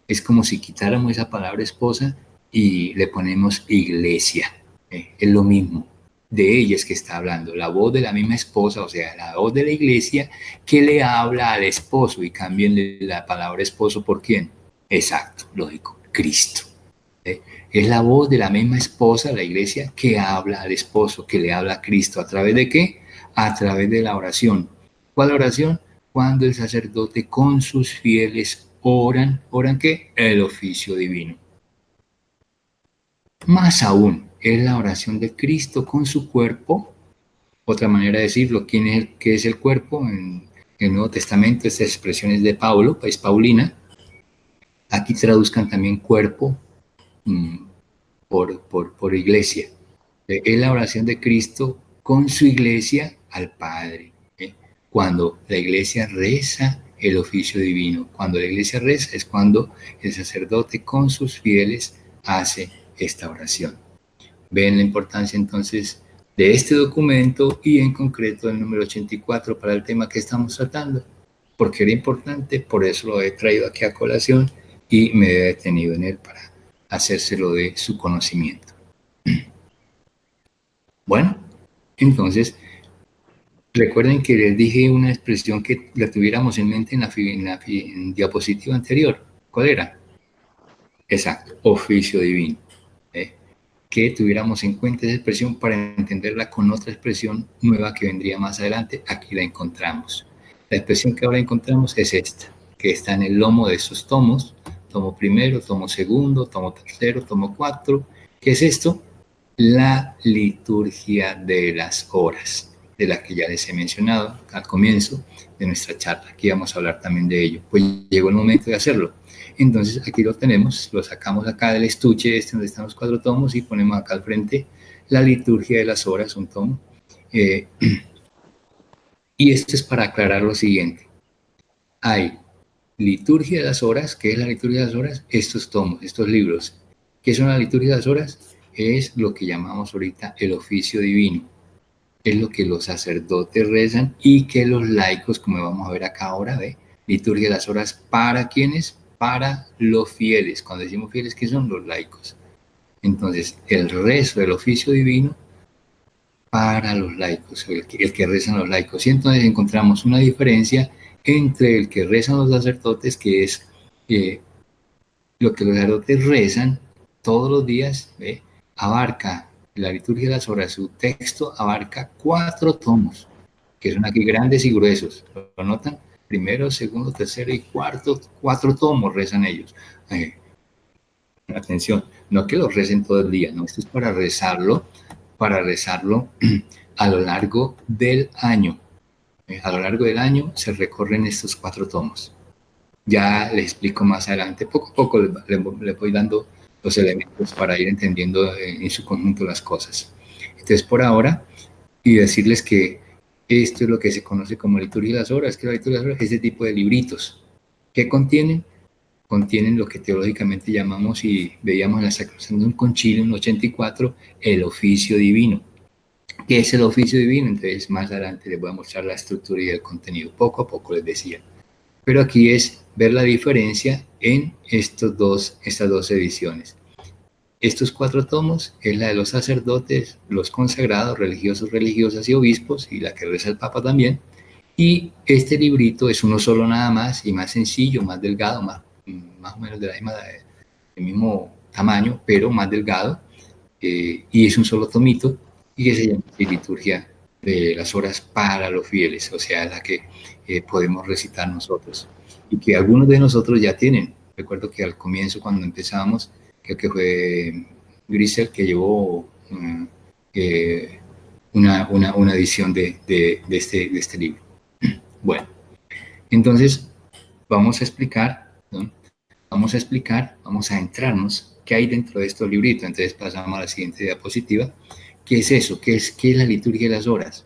es como si quitáramos esa palabra esposa y le ponemos iglesia. Es lo mismo. De ella es que está hablando, la voz de la misma esposa, o sea, la voz de la iglesia que le habla al esposo, y cámbienle la palabra esposo por quién. Exacto, lógico, Cristo. Es la voz de la misma esposa, la iglesia, que habla al esposo, que le habla a Cristo. ¿A través de qué? A través de la oración. ¿Cuál oración? Cuando el sacerdote con sus fieles oran. ¿Oran qué? El oficio divino. Más aún, es la oración de Cristo con su cuerpo. Otra manera de decirlo, ¿qué es el cuerpo? En el Nuevo Testamento, estas expresiones de Pablo, es Paulina. Aquí traduzcan también cuerpo por iglesia. Es la oración de Cristo con su iglesia al Padre. Cuando la iglesia reza el oficio divino, cuando la iglesia reza es cuando el sacerdote con sus fieles hace esta oración. Ven la importancia entonces de este documento y en concreto el número 84 para el tema que estamos tratando, porque era importante, por eso lo he traído aquí a colación y me he detenido en él para hacérselo de su conocimiento. Bueno, entonces, recuerden que les dije una expresión que la tuviéramos en mente en la diapositiva anterior. ¿Cuál era? Exacto, oficio divino. Que tuviéramos en cuenta esa expresión para entenderla con otra expresión nueva que vendría más adelante. Aquí la encontramos. La expresión que ahora encontramos es esta, que está en el lomo de esos tomos, tomo primero, tomo segundo, tomo tercero, tomo 4. ¿Qué es esto? La liturgia de las horas, de la que ya les he mencionado al comienzo de nuestra charla. Aquí vamos a hablar también de ello. Pues llegó el momento de hacerlo. Entonces aquí lo tenemos, lo sacamos acá del estuche donde están los 4 tomos y ponemos acá al frente la liturgia de las horas, un tomo. Y esto es para aclarar lo siguiente. Hay liturgia de las horas. ¿Qué es la liturgia de las horas? Estos tomos, estos libros. ¿Qué son la liturgia de las horas? Es lo que llamamos ahorita el oficio divino. Es lo que los sacerdotes rezan y que los laicos, como vamos a ver acá ahora, ¿ve? Liturgia de las horas, ¿para quiénes? Para los fieles. Cuando decimos fieles, ¿qué son? Los laicos. Entonces, el rezo del oficio divino para los laicos, el que rezan los laicos. Y entonces encontramos una diferencia entre el que rezan los sacerdotes, que es lo que los sacerdotes rezan todos los días, ¿ve? Abarca la liturgia de las horas, su texto abarca 4 tomos, que son aquí grandes y gruesos. ¿Lo notan? Primero, segundo, tercero y cuarto, 4 tomos rezan ellos. Atención, no que lo recen todo el día, no, esto es para rezarlo a lo largo del año. A lo largo del año se recorren estos 4 tomos. Ya les explico más adelante, poco a poco le voy dando los elementos para ir entendiendo en su conjunto las cosas. Entonces, por ahora, y decirles que esto es lo que se conoce como liturgia de las horas, que la liturgia de las horas es este tipo de libritos. ¿Qué contienen? Contienen lo que teológicamente llamamos y veíamos en la Sacrosanctum Concilium 84, el oficio divino. ¿Qué es el oficio divino? Entonces, más adelante les voy a mostrar la estructura y el contenido. Poco a poco les decía. Pero aquí es ver la diferencia en estas dos ediciones. Estos 4 tomos es la de los sacerdotes, los consagrados, religiosos, religiosas y obispos, y la que reza el Papa también. Y este librito es uno solo nada más, y más sencillo, más delgado, más o menos del mismo tamaño, pero más delgado, y es un solo tomito, y que se llama Liturgia de las Horas para los Fieles, o sea, la que podemos recitar nosotros, y que algunos de nosotros ya tienen. Recuerdo que al comienzo, cuando empezábamos, creo que fue Grisel que llevó una edición de este libro. Bueno, entonces vamos a explicar, ¿no? Vamos a entrarnos qué hay dentro de estos libritos. Entonces pasamos a la siguiente diapositiva. ¿Qué es eso? ¿Qué es la liturgia de las horas?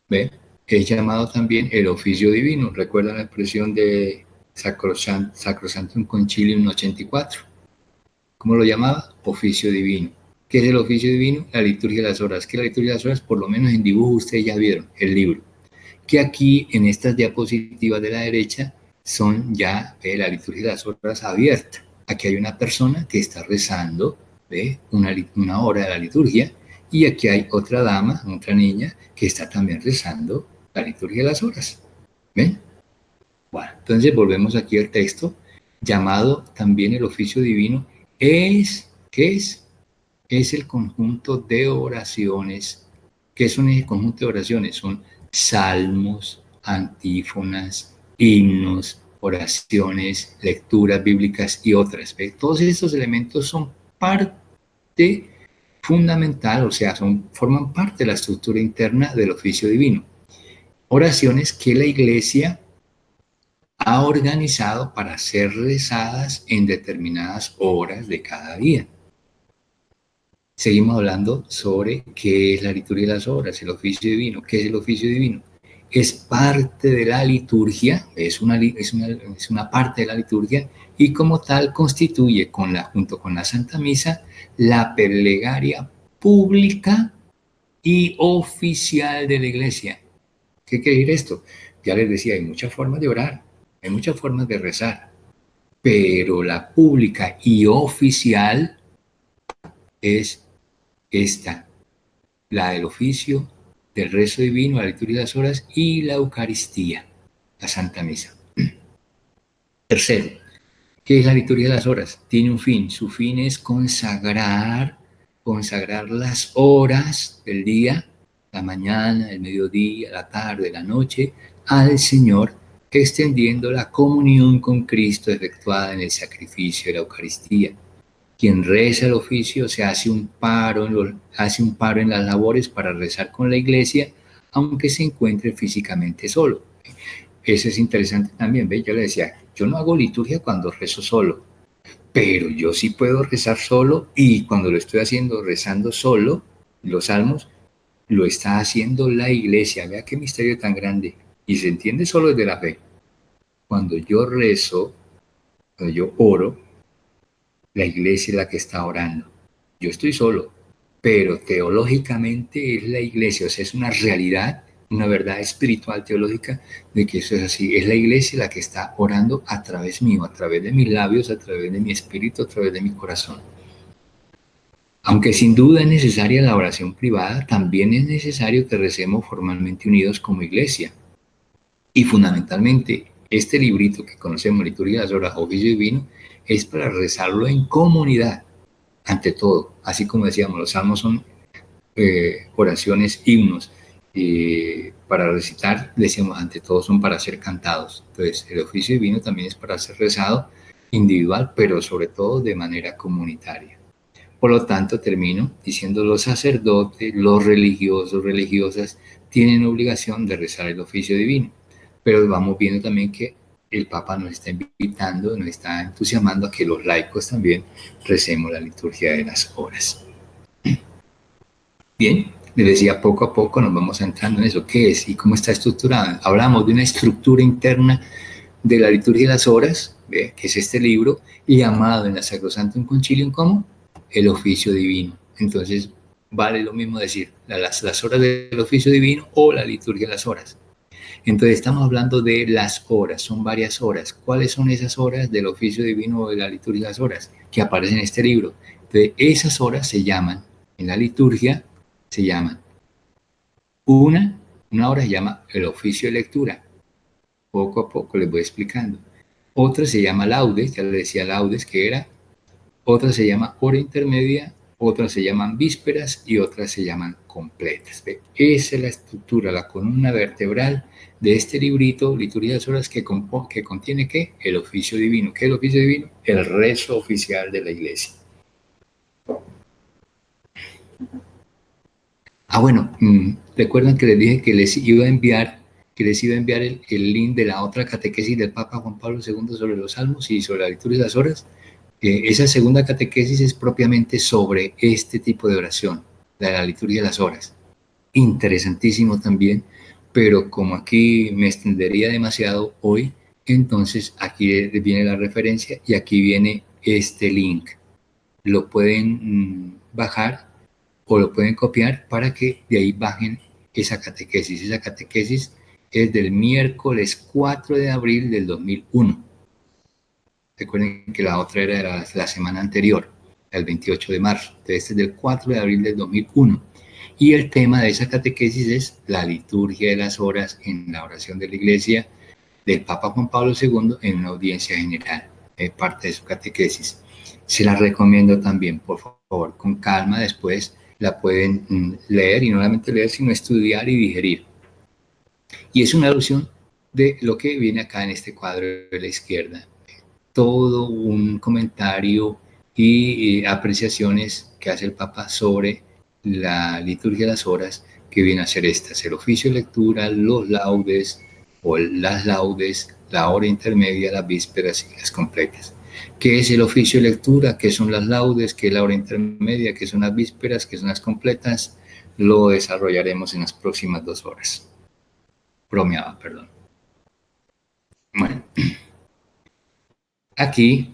¿Ve? Es llamado también el oficio divino. ¿Recuerdan la expresión de Sacrosanctum Concilium 84? ¿Cómo lo llamaba? Oficio divino. ¿Qué es el oficio divino? La liturgia de las horas. ¿Qué es la liturgia de las horas? Por lo menos en dibujo ustedes ya vieron el libro. Que aquí en estas diapositivas de la derecha son ya la liturgia de las horas abierta. Aquí hay una persona que está rezando una hora de la liturgia, y aquí hay otra dama, otra niña, que está también rezando la liturgia de las horas. ¿Ven? Bueno, entonces volvemos aquí al texto, llamado también el oficio divino. ¿Qué es? Es el conjunto de oraciones. ¿Qué son ese conjunto de oraciones? Son salmos, antífonas, himnos, oraciones, lecturas bíblicas y otras. ¿Ve? Todos estos elementos son parte fundamental, o sea, forman parte de la estructura interna del oficio divino. Oraciones que la Iglesia ha organizado para ser rezadas en determinadas horas de cada día. Seguimos hablando sobre qué es la liturgia de las horas, el oficio divino. ¿Qué es el oficio divino? Es parte de la liturgia, es una parte de la liturgia, y como tal constituye, junto con la Santa Misa, la plegaria pública y oficial de la Iglesia. ¿Qué quiere decir esto? Ya les decía, hay muchas formas de orar, hay muchas formas de rezar, pero la pública y oficial es esta, la del oficio, del rezo divino, la liturgia de las horas y la Eucaristía, la Santa Misa. Tercero, ¿qué es la liturgia de las horas? Tiene un fin. Su fin es consagrar las horas del día, la mañana, el mediodía, la tarde, la noche, al Señor, extendiendo la comunión con Cristo efectuada en el sacrificio de la Eucaristía. Quien reza el oficio se hace un paro en las labores para rezar con la Iglesia, aunque se encuentre físicamente solo. Eso es interesante también, ¿ve? Yo le decía, yo no hago liturgia cuando rezo solo, pero yo sí puedo rezar solo, y cuando lo estoy haciendo rezando solo, los salmos, lo está haciendo la Iglesia. Vea qué misterio tan grande, y se entiende solo desde la fe. Cuando yo rezo, cuando yo oro, la iglesia es la que está orando. Yo estoy solo, pero teológicamente es la iglesia, o sea, es una realidad, una verdad espiritual teológica de que eso es así. Es la iglesia la que está orando a través mío, a través de mis labios, a través de mi espíritu, a través de mi corazón. Aunque sin duda es necesaria la oración privada, también es necesario que recemos formalmente unidos como iglesia. Y fundamentalmente, este librito que conocemos, Liturgia de las Horas, Oficio Divino, es para rezarlo en comunidad, ante todo. Así como decíamos, los salmos son oraciones, himnos, para recitar, decíamos, ante todo son para ser cantados. Entonces, el oficio divino también es para ser rezado individual, pero sobre todo de manera comunitaria. Por lo tanto, termino diciendo, los sacerdotes, los religiosos, religiosas, tienen obligación de rezar el oficio divino. Pero vamos viendo también que el Papa nos está invitando, nos está entusiasmando a que los laicos también recemos la liturgia de las horas. Bien, les decía, poco a poco nos vamos entrando en eso, qué es y cómo está estructurada. Hablamos de una estructura interna de la liturgia de las horas, ¿ve? Que es este libro, llamado en la Sacrosanctum Concilium como el oficio divino. Entonces, vale lo mismo decir las horas del oficio divino o la liturgia de las horas. Entonces, estamos hablando de las horas, son varias horas. ¿Cuáles son esas horas del oficio divino o de la liturgia de las horas que aparecen en este libro? Entonces, esas horas se llaman, en la liturgia, se llaman, una hora se llama el oficio de lectura. Poco a poco les voy explicando. Otra se llama laudes, ya les decía laudes que era. Otra se llama hora intermedia, otras se llaman vísperas y otras se llaman completas. ¿Ve? Esa es la estructura, la columna vertebral de este librito, Liturgia de las Horas, que contiene ¿qué? El oficio divino. ¿Qué es el oficio divino? El rezo oficial de la iglesia. Bueno, recuerdan que les dije que les iba a enviar el link de la otra catequesis del Papa Juan Pablo II sobre los salmos y sobre la liturgia de las horas. Esa segunda catequesis es propiamente sobre este tipo de oración, de la liturgia de las horas. Interesantísimo también, pero como aquí me extendería demasiado hoy, entonces aquí viene la referencia y aquí viene este link. Lo pueden bajar o lo pueden copiar para que de ahí bajen esa catequesis. Esa catequesis es del miércoles 4 de abril del 2001. Recuerden que la otra era la semana anterior, el 28 de marzo. Entonces, este es del 4 de abril del 2001. Y el tema de esa catequesis es la liturgia de las horas en la oración de la Iglesia del Papa Juan Pablo II en una audiencia general, parte de su catequesis. Se la recomiendo también, por favor, con calma, después la pueden leer, y no solamente leer, sino estudiar y digerir. Y es una alusión de lo que viene acá en este cuadro de la izquierda. Todo un comentario y apreciaciones que hace el Papa sobre la liturgia de las horas, que viene a ser estas: el oficio de lectura, los laudes o las laudes, la hora intermedia, las vísperas y las completas. ¿Qué es el oficio de lectura? ¿Qué son las laudes? ¿Qué es la hora intermedia? ¿Qué son las vísperas? ¿Qué son las completas? Lo desarrollaremos en las próximas 2 horas. Bromeaba, perdón. Bueno, aquí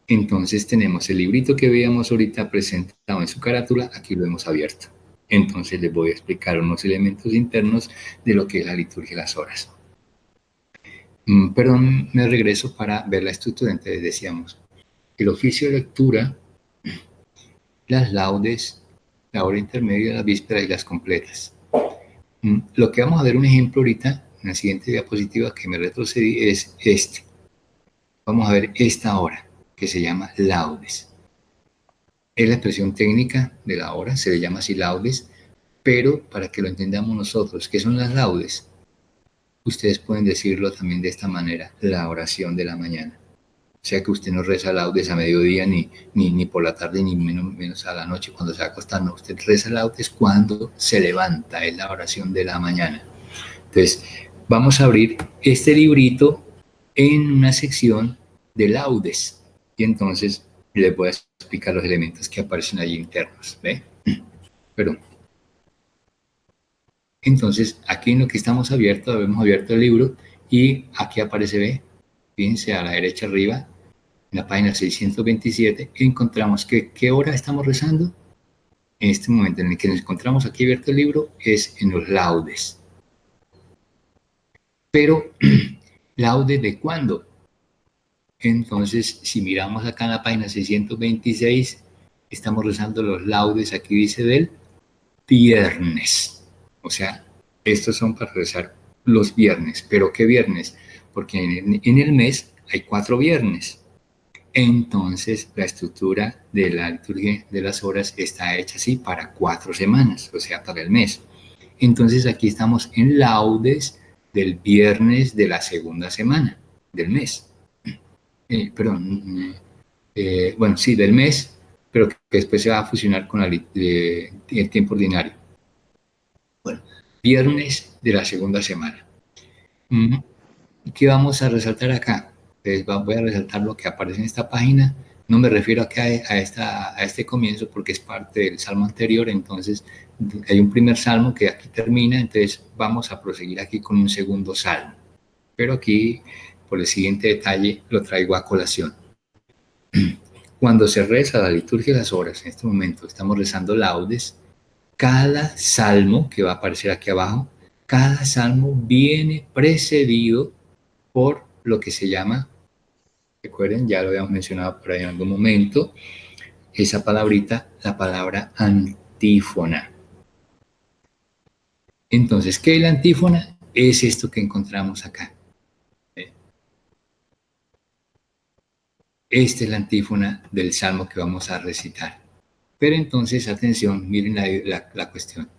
entonces tenemos el librito que veíamos ahorita presentado en su carátula, aquí lo hemos abierto. Entonces les voy a explicar unos elementos internos de lo que es la liturgia de las horas. Perdón, me regreso para ver la estructura. Entonces decíamos, el oficio de lectura, las laudes, la hora intermedia, las vísperas y las completas. Lo que vamos a ver un ejemplo ahorita, en la siguiente diapositiva que me retrocedí, es este. Vamos a ver esta hora, que se llama laudes. Es la expresión técnica de la hora, se le llama así laudes, pero para que lo entendamos nosotros, ¿qué son las laudes? Ustedes pueden decirlo también de esta manera: la oración de la mañana. O sea que usted no reza laudes a mediodía, ni por la tarde, ni menos a la noche cuando se va a acostar. No, usted reza laudes cuando se levanta, es la oración de la mañana. Entonces, vamos a abrir este librito en una sección de laudes, y entonces les voy a explicar los elementos que aparecen allí internos. ¿Ve? Perdón. Entonces, aquí en lo que estamos abierto, hemos abierto el libro y aquí aparece, ¿ve? fíjense a la derecha arriba, en la página 627, encontramos que ¿qué hora estamos rezando? En este momento en el que nos encontramos aquí abierto el libro es en los laudes. Pero, ¿laudes de cuándo? Entonces, si miramos acá en la página 626, estamos rezando los laudes, aquí dice del viernes. O sea, estos son para rezar los viernes. ¿Pero qué viernes? Porque en el mes hay 4 viernes. Entonces, la estructura de la liturgia de las horas está hecha así para 4 semanas, o sea, para el mes. Entonces, aquí estamos en laudes del viernes de la segunda semana del mes. Bueno, sí, del mes, pero que después se va a fusionar con el tiempo ordinario. Bueno, viernes de la segunda semana. ¿Qué vamos a resaltar acá? Entonces voy a resaltar lo que aparece en esta página. No me refiero a este comienzo porque es parte del salmo anterior, entonces hay un primer salmo que aquí termina, entonces vamos a proseguir aquí con un segundo salmo. Pero aquí, por el siguiente detalle, lo traigo a colación. Cuando se reza la liturgia de las horas, en este momento estamos rezando laudes, cada salmo que va a aparecer aquí abajo, cada salmo viene precedido por lo que se llama, recuerden, ya lo habíamos mencionado por ahí en algún momento, esa palabrita, la palabra antífona. Entonces, ¿qué es la antífona? Es esto que encontramos acá. Esta es la antífona del salmo que vamos a recitar. Pero entonces, atención, miren la cuestión.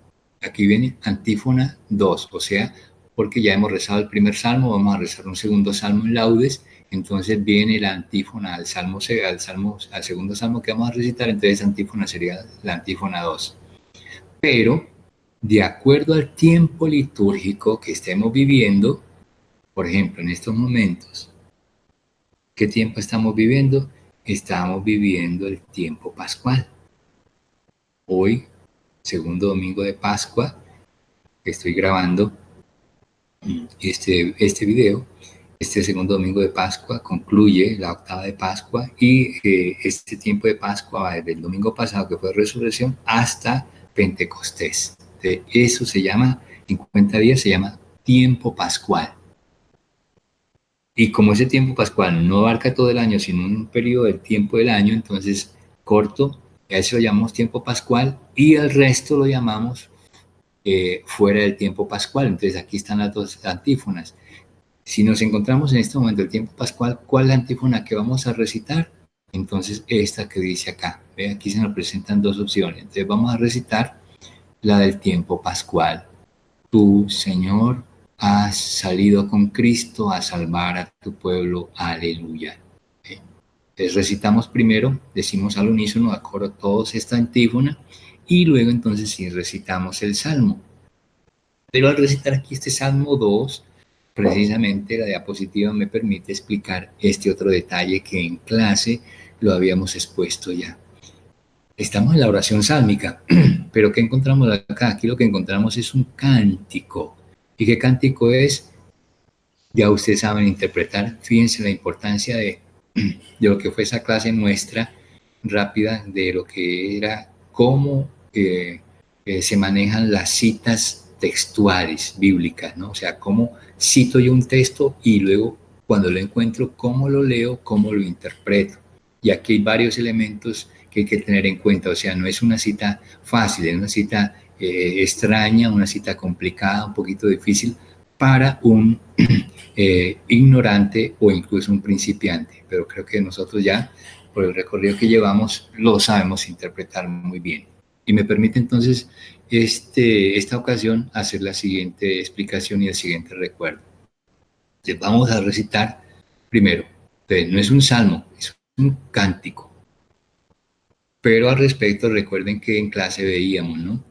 Aquí viene antífona 2, o sea, porque ya hemos rezado el primer salmo, vamos a rezar un segundo salmo en laudes, entonces viene la antífona al segundo salmo que vamos a recitar, entonces antífona sería la antífona 2. Pero, de acuerdo al tiempo litúrgico que estemos viviendo, por ejemplo, en estos momentos, ¿qué tiempo estamos viviendo? Estamos viviendo el tiempo pascual. Hoy, segundo domingo de Pascua, estoy grabando este video. Este segundo domingo de Pascua concluye la octava de Pascua y este tiempo de Pascua va desde el domingo pasado, que fue resurrección, hasta Pentecostés. Eso se llama, 50 días se llama tiempo pascual. Y como ese tiempo pascual no abarca todo el año, sino un periodo del tiempo del año, entonces corto, a eso lo llamamos tiempo pascual y el resto lo llamamos fuera del tiempo pascual. Entonces aquí están las dos antífonas. Si nos encontramos en este momento el tiempo pascual, ¿cuál es la antífona que vamos a recitar? Entonces esta que dice acá, ¿ve? Aquí se nos presentan dos opciones. Entonces vamos a recitar la del tiempo pascual. Tú, Señor, has salido con Cristo a salvar a tu pueblo. Aleluya. Entonces recitamos primero, decimos al unísono, a coro todos esta antífona, y luego entonces sí recitamos el salmo. Pero al recitar aquí este salmo 2, precisamente la diapositiva me permite explicar este otro detalle que en clase lo habíamos expuesto ya. Estamos en la oración sálmica, pero ¿qué encontramos acá? Aquí lo que encontramos es un cántico. ¿Y qué cántico es? Ya ustedes saben interpretar. Fíjense la importancia de lo que fue esa clase muestra rápida de lo que era cómo se manejan las citas textuales bíblicas, ¿no? O sea, cómo cito yo un texto y luego cuando lo encuentro, cómo lo leo, cómo lo interpreto. Y aquí hay varios elementos que hay que tener en cuenta. O sea, no es una cita fácil, es una cita extraña, una cita complicada, un poquito difícil para un ignorante o incluso un principiante. Pero creo que nosotros ya, por el recorrido que llevamos, lo sabemos interpretar muy bien. Y me permite entonces esta ocasión hacer la siguiente explicación y el siguiente recuerdo. Entonces vamos a recitar primero. Entonces, no es un salmo, es un cántico. Pero al respecto, recuerden que en clase veíamos, ¿no?,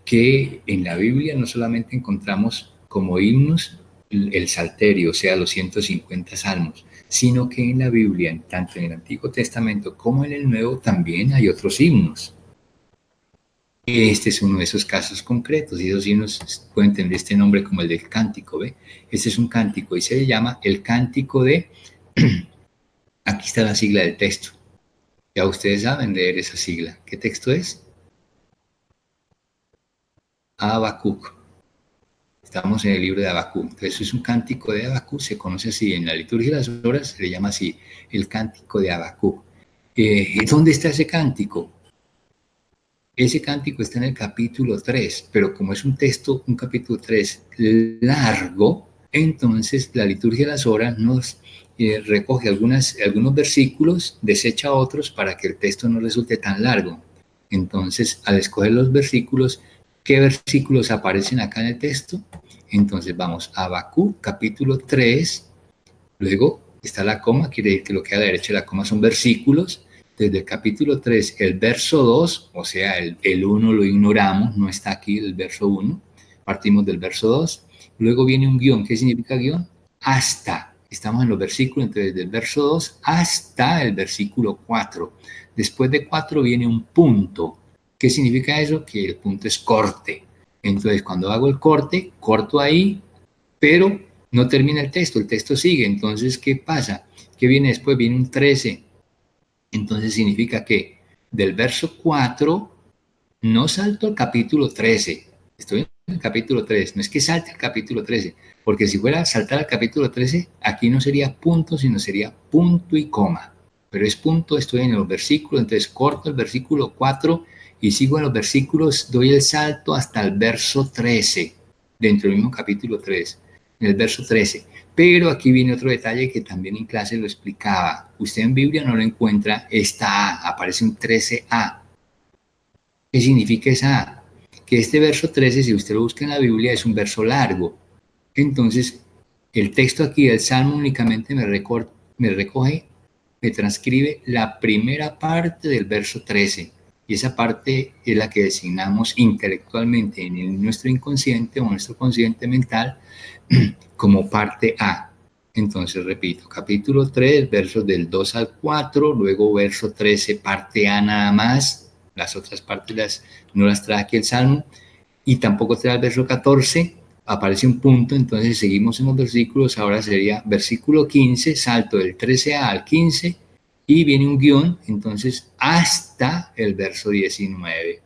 que en la Biblia no solamente encontramos como himnos el salterio, o sea, los 150 salmos, sino que en la Biblia, tanto en el Antiguo Testamento como en el Nuevo, también hay otros himnos. Este es uno de esos casos concretos, y esos himnos pueden tener este nombre como el del cántico, ¿ve? Este es un cántico y se le llama el cántico de Aquí está la sigla del texto. Ya ustedes saben leer esa sigla. ¿Qué texto es? Habacuc. Estamos en el libro de Habacuc. Entonces es un cántico de Habacuc, se conoce así. En la liturgia de las horas se le llama así, el cántico de Habacuc. ¿Dónde está ese cántico? Ese cántico está en el capítulo 3, pero como es un texto, un capítulo 3 largo, entonces la liturgia de las horas nos recoge algunos versículos, desecha otros para que el texto no resulte tan largo. Entonces, al escoger los versículos, ¿qué versículos aparecen acá en el texto? Entonces vamos a Habacuc, capítulo 3, luego está la coma, quiere decir que lo que a la derecha de la coma son versículos. Desde el capítulo 3, el verso 2, o sea, el 1 lo ignoramos, no está aquí el verso 1, partimos del verso 2, luego viene un guión. ¿Qué significa guión? Hasta, estamos en los versículos, entonces desde el verso 2 hasta el versículo 4. Después de 4 viene un punto. ¿Qué significa eso? Que el punto es corte. Entonces, cuando hago el corte, corto ahí, pero no termina el texto sigue. Entonces, ¿qué pasa? ¿Qué viene después? Viene un 13. Entonces significa que del verso 4 no salto al capítulo 13. Estoy en el capítulo 3. No es que salte al capítulo 13, porque si fuera a saltar al capítulo 13, aquí no sería punto, sino sería punto y coma. Pero es punto, estoy en los versículos, entonces corto el versículo 4 y sigo en los versículos, doy el salto hasta el verso 13, dentro del mismo capítulo 3, en el verso 13. Pero aquí viene otro detalle que también en clase lo explicaba. Usted en Biblia no lo encuentra esta A, aparece un 13A. ¿Qué significa esa A? Que este verso 13, si usted lo busca en la Biblia, es un verso largo. Entonces, el texto aquí del Salmo únicamente me recoge, me transcribe la primera parte del verso 13. Y esa parte es la que designamos intelectualmente en nuestro inconsciente o nuestro consciente mental como parte A. Entonces, repito, capítulo 3, versos del 2 al 4, luego verso 13, parte A nada más, las otras partes no las trae aquí el Salmo, y tampoco trae el verso 14, aparece un punto, entonces seguimos en los versículos, ahora sería versículo 15, salto del 13A al 15, y viene un guión, entonces hasta el verso 19.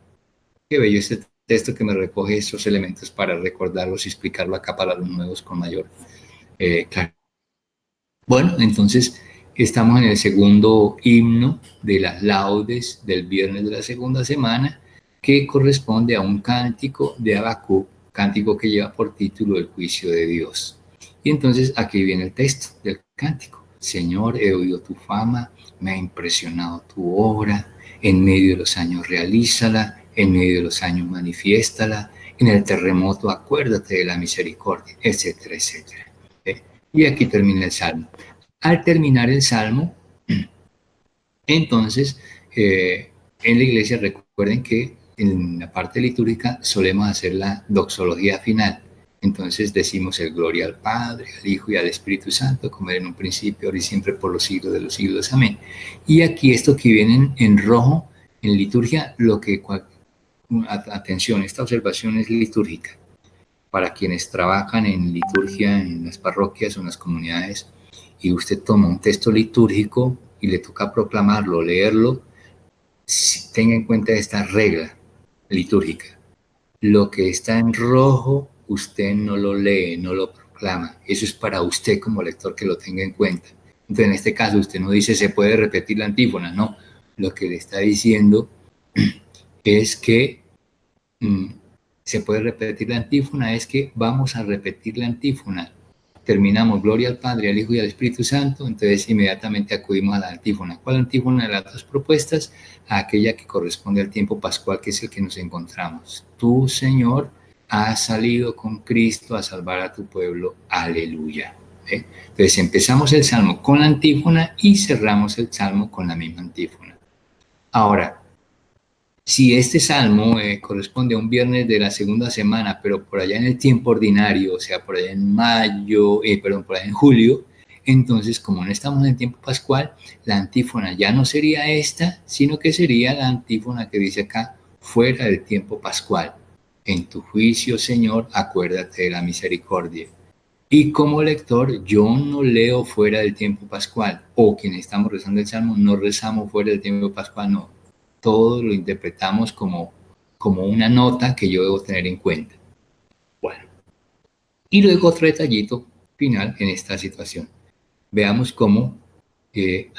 Qué bello este texto que me recoge estos elementos para recordarlos y explicarlo acá para los nuevos con mayor claridad. Bueno, entonces estamos en el segundo himno de las laudes del viernes de la segunda semana, que corresponde a un cántico de Habacuc, cántico que lleva por título El juicio de Dios. Y entonces aquí viene el texto del cántico. Señor, he oído tu fama, me ha impresionado tu obra, en medio de los años realízala, en medio de los años manifiéstala, en el terremoto acuérdate de la misericordia, etcétera, etcétera. Y aquí termina el salmo. Al terminar el salmo, entonces, en la iglesia recuerden que en la parte litúrgica solemos hacer la doxología final. Entonces decimos el gloria al Padre, al Hijo y al Espíritu Santo, como era en un principio, ahora y siempre, por los siglos de los siglos. Amén. Y aquí esto que viene en rojo, en liturgia, atención, esta observación es litúrgica. Para quienes trabajan en liturgia en las parroquias o en las comunidades, y usted toma un texto litúrgico y le toca proclamarlo, leerlo, tenga en cuenta esta regla litúrgica. Lo que está en rojo, usted no lo lee, no lo proclama. Eso es para usted como lector, que lo tenga en cuenta. Entonces, en este caso, usted no dice se puede repetir la antífona, no. Lo que le está diciendo es que se puede repetir la antífona, es que vamos a repetir la antífona. Terminamos gloria al Padre, al Hijo y al Espíritu Santo, entonces inmediatamente acudimos a la antífona. ¿Cuál antífona de las dos propuestas? A aquella que corresponde al tiempo pascual, que es el que nos encontramos. Tú, Señor, has salido con Cristo a salvar a tu pueblo. Aleluya. Entonces empezamos el salmo con la antífona y cerramos el salmo con la misma antífona. Ahora, si este salmo corresponde a un viernes de la segunda semana, pero por allá en el tiempo ordinario, o sea, por allá en por allá en julio, entonces, como no estamos en el tiempo pascual, la antífona ya no sería esta, sino que sería la antífona que dice acá, fuera del tiempo pascual. En tu juicio, Señor, acuérdate de la misericordia. Y como lector, yo no leo fuera del tiempo pascual, o quienes estamos rezando el Salmo, no rezamos fuera del tiempo pascual, no. Todo lo interpretamos como una nota que yo debo tener en cuenta. Bueno, y luego otro detallito final en esta situación. Veamos cómo,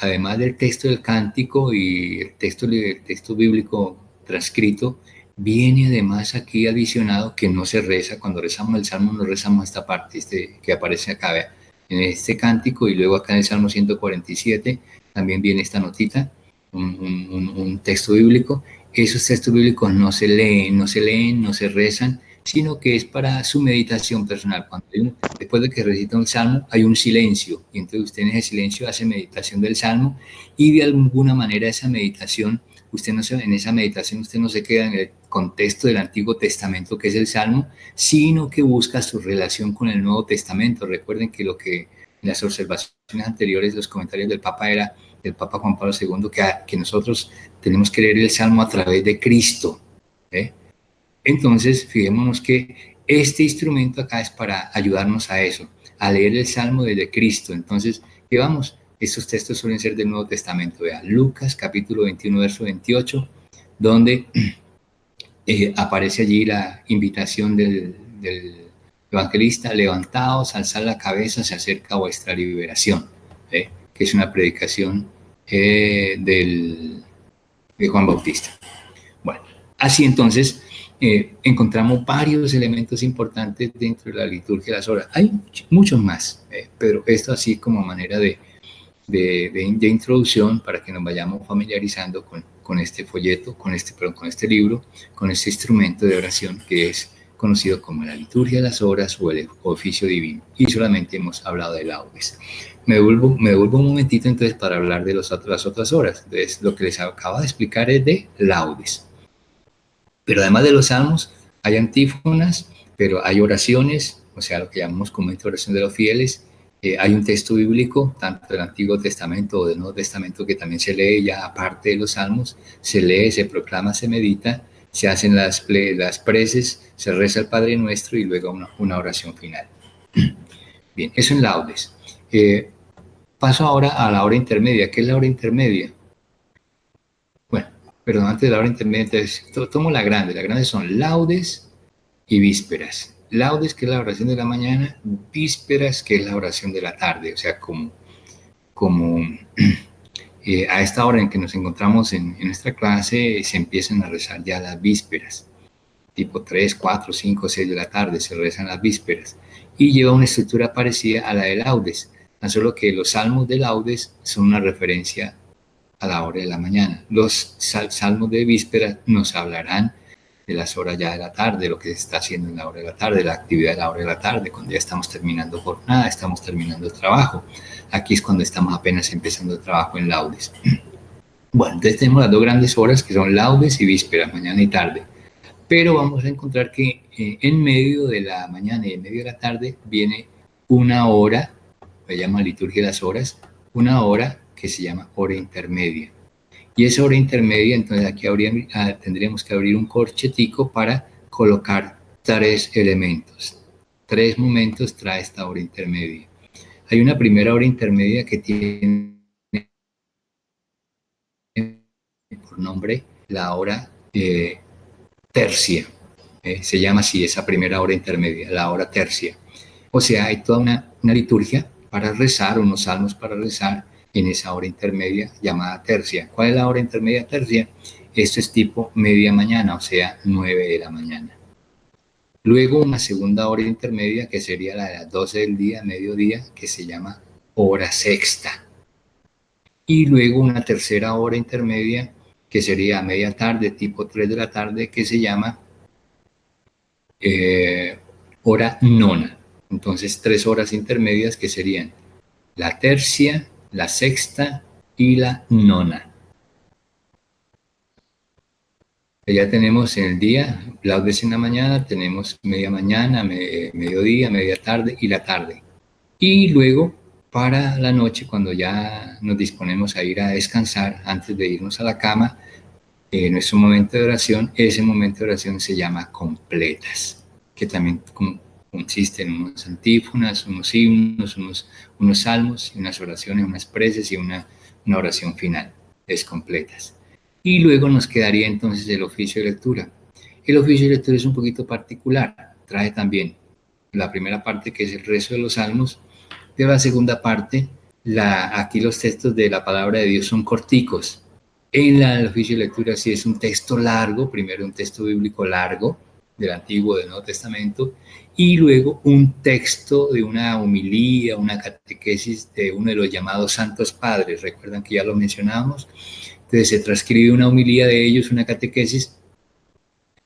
además del texto del cántico y el texto bíblico transcrito, viene además aquí adicionado que no se reza. Cuando rezamos el Salmo no rezamos esta parte que aparece acá, vea, en este cántico, y luego acá en el Salmo 147 también viene esta notita, un texto bíblico. Esos textos bíblicos no se leen, no se rezan, sino que es para su meditación personal. Después de que recita un salmo, hay un silencio, y entonces usted en ese silencio hace meditación del salmo, y de alguna manera esa meditación, en esa meditación usted no se queda en el contexto del Antiguo Testamento, que es el salmo, sino que busca su relación con el Nuevo Testamento. Recuerden que las observaciones anteriores, los comentarios del Papa Juan Pablo II, que nosotros tenemos que leer el salmo a través de Cristo, ¿eh? Entonces, fijémonos que este instrumento acá es para ayudarnos a eso, a leer el Salmo desde Cristo. Entonces, ¿qué vamos? Estos textos suelen ser del Nuevo Testamento. Vea, Lucas capítulo 21, verso 28, donde aparece allí la invitación del evangelista: levantaos, alzad la cabeza, se acerca vuestra liberación, que es una predicación de Juan Bautista. Bueno, así entonces encontramos varios elementos importantes dentro de la liturgia de las horas. Hay muchos más, pero esto así como manera de introducción para que nos vayamos familiarizando con este folleto, con este libro, con este instrumento de oración que es conocido como la liturgia de las horas o el oficio divino. Y solamente hemos hablado de laudes. Me devuelvo un momentito entonces para hablar de las otras horas. Entonces, lo que les acabo de explicar es de laudes. Pero además de los salmos, hay antífonas, pero hay oraciones, o sea, lo que llamamos comúnmente oración de los fieles. Hay un texto bíblico, tanto del Antiguo Testamento o del Nuevo Testamento, que también se lee ya aparte de los salmos. Se lee, se proclama, se medita, se hacen las preces, se reza el Padre Nuestro y luego una oración final. Bien, eso en laudes. Paso ahora a la hora intermedia. ¿Qué es la hora intermedia? Bueno, perdón, antes de la hora intermedia, entonces, tomo la grande. La grande son laudes y vísperas. Laudes, que es la oración de la mañana; vísperas, que es la oración de la tarde. O sea, como a esta hora en que nos encontramos en nuestra clase, se empiezan a rezar ya las vísperas. Tipo 3, 4, 5, 6 de la tarde se rezan las vísperas. Y lleva una estructura parecida a la de laudes, tan solo que los salmos de laudes son una referencia a la hora de la mañana. Los salmos de víspera nos hablarán de las horas ya de la tarde, lo que se está haciendo en la hora de la tarde, la actividad de la hora de la tarde, cuando ya estamos terminando jornada, estamos terminando el trabajo. Aquí es cuando estamos apenas empezando el trabajo en laudes. Bueno, entonces tenemos las dos grandes horas, que son laudes y vísperas, mañana y tarde. Pero vamos a encontrar que en medio de la mañana y en medio de la tarde viene una hora, se llama liturgia de las horas, una hora que se llama hora intermedia. Y esa hora intermedia, entonces aquí tendríamos que abrir un corchetico para colocar 3 elementos. 3 momentos trae esta hora intermedia. Hay una primera hora intermedia que tiene por nombre la hora tercia. Se llama así esa primera hora intermedia, la hora tercia. O sea, hay toda una liturgia para rezar, unos salmos para rezar en esa hora intermedia llamada tercia. ¿Cuál es la hora intermedia tercia? Esto es tipo media mañana, o sea, 9 de la mañana. Luego una segunda hora intermedia, que sería la de las 12 del día, mediodía, que se llama hora sexta. Y luego una tercera hora intermedia, que sería a media tarde, tipo 3 de la tarde, que se llama hora nona. Entonces, 3 horas intermedias que serían la tercia, la sexta y la nona. Ya tenemos en el día, laudes en la mañana, tenemos media mañana, mediodía, media tarde y la tarde. Y luego, para la noche, cuando ya nos disponemos a ir a descansar, antes de irnos a la cama, nuestro momento de oración, ese momento de oración se llama completas, que también, como consiste en unas antífonas, unos himnos, unos salmos, unas oraciones, unas preces y una oración final, completas. Y luego nos quedaría entonces el oficio de lectura. El oficio de lectura es un poquito particular, trae también la primera parte, que es el rezo de los salmos, pero la segunda parte, aquí los textos de la palabra de Dios son corticos. En el oficio de lectura sí es un texto largo, primero un texto bíblico largo del Antiguo y del Nuevo Testamento, y luego un texto de una homilía, una catequesis de uno de los llamados santos padres. Recuerdan que ya lo mencionamos. Entonces se transcribe una homilía de ellos, una catequesis,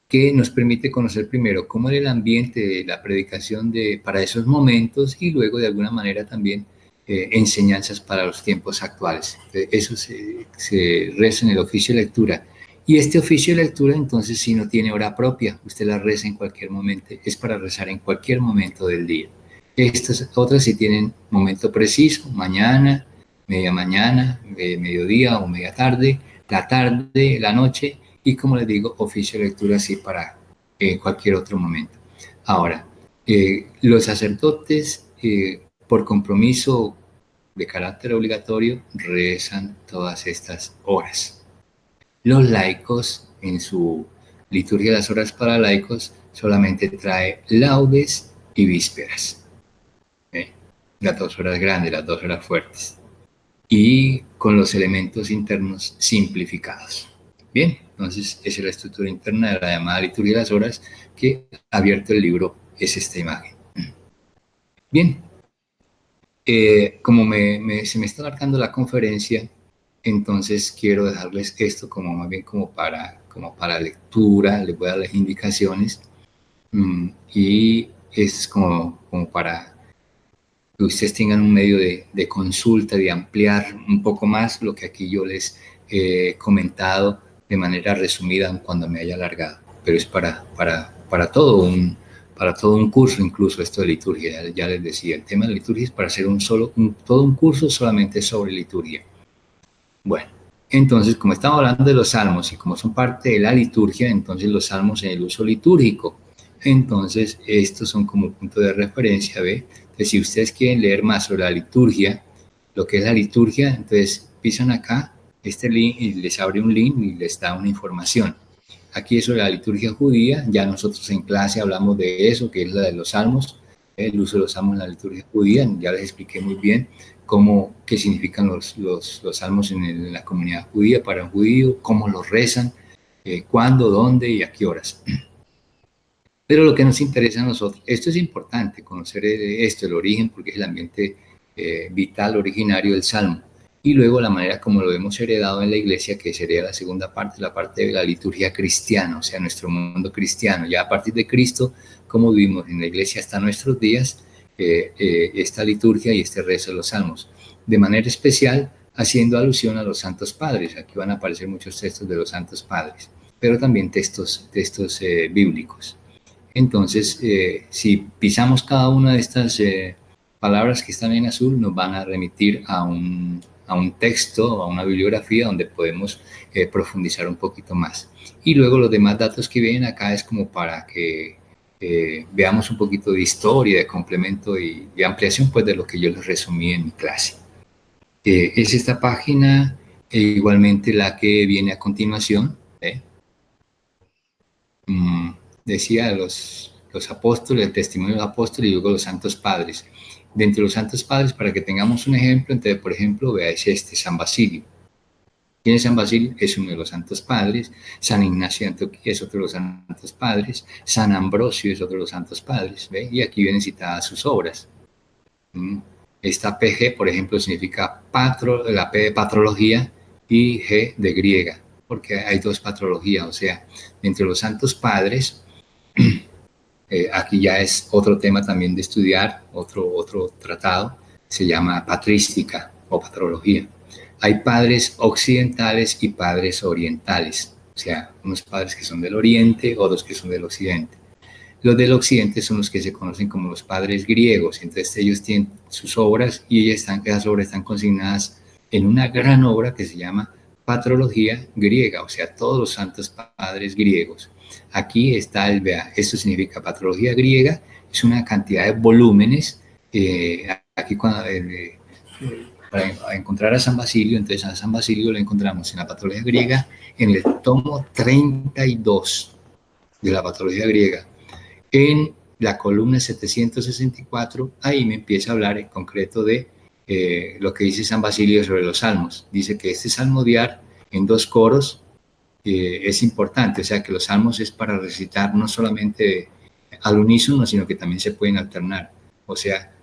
que nos permite conocer primero cómo era el ambiente de la predicación para esos momentos y luego de alguna manera también enseñanzas para los tiempos actuales. Eso se reza en el oficio de lectura. Y este oficio de lectura entonces sí no tiene hora propia, usted la reza en cualquier momento, es para rezar en cualquier momento del día. Estas otras sí tienen momento preciso, mañana, media mañana, mediodía o media tarde, la noche, y como les digo, oficio de lectura así para cualquier otro momento. Ahora, los sacerdotes, por compromiso de carácter obligatorio, rezan todas estas horas. Los laicos, en su liturgia de las horas para laicos, solamente trae laudes y vísperas. Las 2 horas grandes, las 2 horas fuertes. Y con los elementos internos simplificados. Bien, entonces esa es la estructura interna de la llamada liturgia de las horas, que abierto el libro es esta imagen. Bien, como se me está alargando la conferencia, entonces quiero dejarles esto como más bien como para lectura, les voy a dar las indicaciones, y es como para que ustedes tengan un medio de consulta, de ampliar un poco más lo que aquí yo les he comentado de manera resumida cuando me haya alargado. Pero es para todo un curso, incluso esto de liturgia. Ya les decía, el tema de liturgia es para hacer todo un curso solamente sobre liturgia. Bueno, entonces, como estamos hablando de los salmos y como son parte de la liturgia, entonces los salmos en el uso litúrgico. Entonces, estos son como punto de referencia, ¿ve? Entonces, si ustedes quieren leer más sobre la liturgia, lo que es la liturgia, entonces pisan acá este link y les abre un link y les da una información. Aquí es sobre la liturgia judía, ya nosotros en clase hablamos de eso, que es la de los salmos, el uso de los salmos en la liturgia judía, ya les expliqué muy bien qué significan los salmos en la comunidad judía, para un judío, cómo los rezan, cuándo, dónde y a qué horas. Pero lo que nos interesa a nosotros, esto es importante, conocer esto, el origen, porque es el ambiente vital, originario del salmo. Y luego la manera como lo hemos heredado en la iglesia, que sería la segunda parte, la parte de la liturgia cristiana, o sea, nuestro mundo cristiano. Ya a partir de Cristo, cómo vivimos en la iglesia hasta nuestros días, esta liturgia y este rezo de los salmos. De manera especial, haciendo alusión a los santos padres. Aquí van a aparecer muchos textos de los santos padres, pero también textos bíblicos. Entonces, si pisamos cada una de estas palabras que están en azul, nos van a remitir a un texto, a una bibliografía donde podemos profundizar un poquito más. Y luego los demás datos que vienen acá es como para que veamos un poquito de historia, de complemento y de ampliación pues, de lo que yo les resumí en mi clase. Es esta página, igualmente la que viene a continuación, decía los apóstoles, el testimonio de los apóstoles y luego los santos padres. De entre los santos padres, para que tengamos un ejemplo, entonces, por ejemplo, veáis San Basilio. ¿Quién es San Basilio? Es uno de los santos padres. San Ignacio de Antioquía es otro de los santos padres. San Ambrosio es otro de los santos padres. ¿Ve? Y aquí vienen citadas sus obras. Esta PG, por ejemplo, significa la P de patrología y G de griega, porque hay 2 patrologías, o sea, entre los santos padres, aquí ya es otro tema también de estudiar, otro tratado, se llama patrística o patrología. Hay padres occidentales y padres orientales, o sea, unos padres que son del oriente, otros que son del occidente. Los del occidente son los que se conocen como los padres griegos, entonces ellos tienen sus obras y esas obras están consignadas en una gran obra que se llama Patrología griega, o sea, todos los santos padres griegos. Aquí está esto significa patrología griega, es una cantidad de volúmenes. Aquí para encontrar a San Basilio, entonces a San Basilio lo encontramos en la patología griega, en el tomo 32 de la patología griega. En la columna 764, ahí me empieza a hablar en concreto de lo que dice San Basilio sobre los salmos. Dice que este salmodiar en 2 coros es importante, o sea que los salmos es para recitar no solamente al unísono, sino que también se pueden alternar. O sea,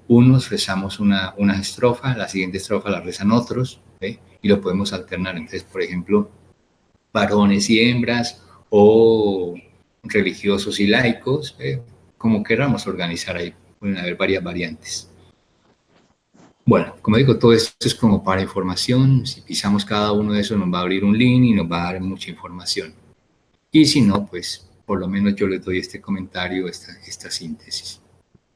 unos rezamos una estrofa, la siguiente estrofa la rezan otros, y lo podemos alternar. Entonces, por ejemplo, varones y hembras, o religiosos y laicos, como queramos organizar ahí, pueden haber varias variantes. Bueno, como digo, todo esto es como para información. Si pisamos cada uno de esos nos va a abrir un link y nos va a dar mucha información. Y si no, pues por lo menos yo les doy este comentario, esta síntesis.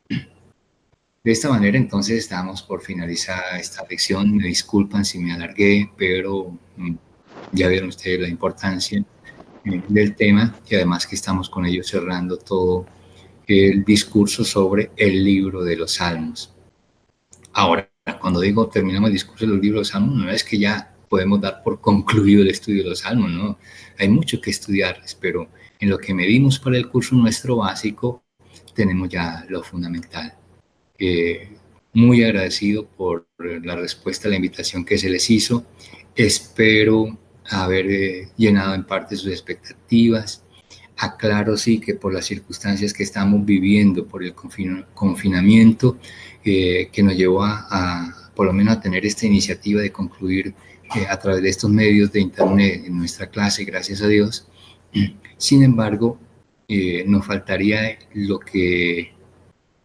De esta manera, entonces, estamos por finalizar esta lección. Me disculpan si me alargué, pero ya vieron ustedes la importancia del tema, y además que estamos con ello cerrando todo el discurso sobre el libro de los Salmos. Ahora, cuando digo terminamos el discurso del libro de los Salmos, no es que ya podemos dar por concluido el estudio de los Salmos, ¿no? Hay mucho que estudiarles, pero en lo que medimos para el curso nuestro básico, tenemos ya lo fundamental. Muy agradecido por la respuesta a la invitación que se les hizo. Espero haber llenado en parte sus expectativas. Aclaro sí que por las circunstancias que estamos viviendo, por el confinamiento, que nos llevó a por lo menos a tener esta iniciativa de concluir a través de estos medios de internet en nuestra clase, gracias a Dios. Sin embargo, nos faltaría lo que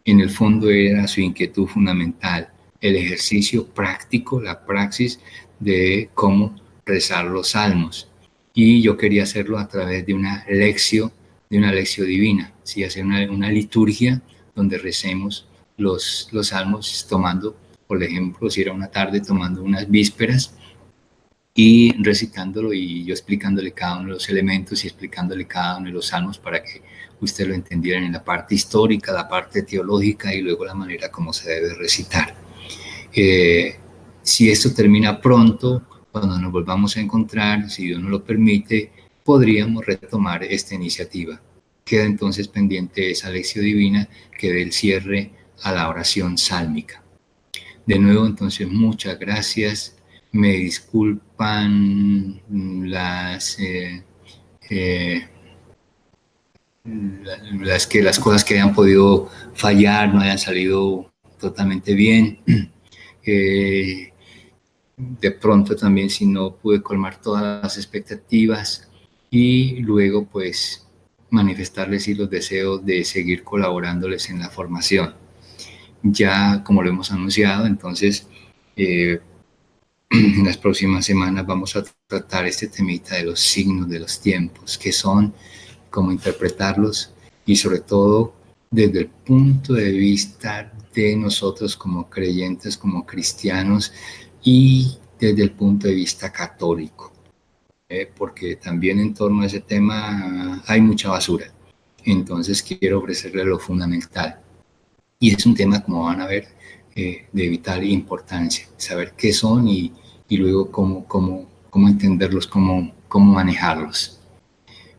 en el fondo era su inquietud fundamental, el ejercicio práctico, la praxis de cómo rezar los salmos. Y yo quería hacerlo a través de una lección divina, ¿sí? Hacer una liturgia donde recemos los salmos tomando, por ejemplo, si era una tarde, tomando unas vísperas y recitándolo y yo explicándole cada uno de los elementos y explicándole cada uno de los salmos para que usted lo entendiera en la parte histórica, la parte teológica y luego la manera como se debe recitar. Si esto termina pronto, cuando nos volvamos a encontrar, si Dios nos lo permite, podríamos retomar esta iniciativa. Queda entonces pendiente esa lección divina que dé el cierre a la oración sálmica. De nuevo, entonces, muchas gracias. Me disculpan las cosas que hayan podido fallar, no hayan salido totalmente bien. De pronto también si no pude colmar todas las expectativas y luego pues manifestarles los deseos de seguir colaborándoles en la formación. Ya como lo hemos anunciado, entonces en las próximas semanas vamos a tratar este temita de los signos de los tiempos, qué son, cómo interpretarlos y sobre todo desde el punto de vista de nosotros como creyentes, como cristianos y desde el punto de vista católico, porque también en torno a ese tema hay mucha basura. Entonces quiero ofrecerle lo fundamental y es un tema, como van a ver, de vital importancia, saber qué son y luego cómo entenderlos, cómo manejarlos.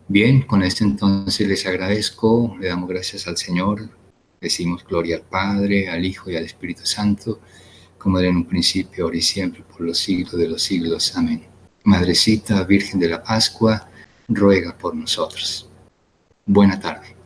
Bien, con esto entonces les agradezco, le damos gracias al Señor, decimos gloria al Padre, al Hijo y al Espíritu Santo, como era en un principio, ahora y siempre, por los siglos de los siglos. Amén. Madrecita Virgen de la Pascua, ruega por nosotros. Buena tarde.